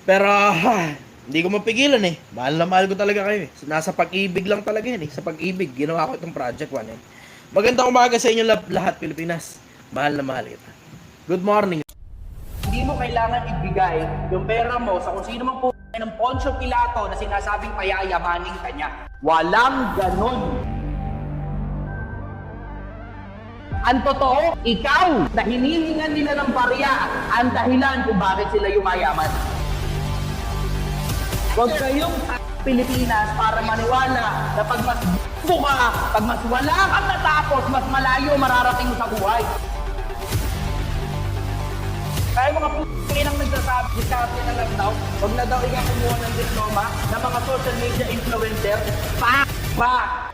S3: Pero, hindi ko mapigilan eh. Mahal na mahal ko talaga kayo eh. Nasa pag-ibig lang talaga yan eh. Sa pag-ibig, ginawa ko itong Project 1 eh. Magandang umaga sa inyo lahat Pilipinas. Mahal na mahal kita. Good morning. Hindi mo kailangan ibigay yung pera mo sa kung sino mang ng Poncio Pilato na sinasabing payayamanin ka niya. Walang ganon. Ang totoo, ikaw na hinihingan nila ng barya ang dahilan kung bakit sila yumayaman. Huwag kayong
S2: Pilipinas para maniwala na pag mas buka, pag mas wala kang natapos, mas malayo mararating mo sa buhay. Kaya mga p***inang nagsasabi, diskarte na lang daw, huwag na daw ikaw kumuha ng diploma ng mga social media influencer. Pak!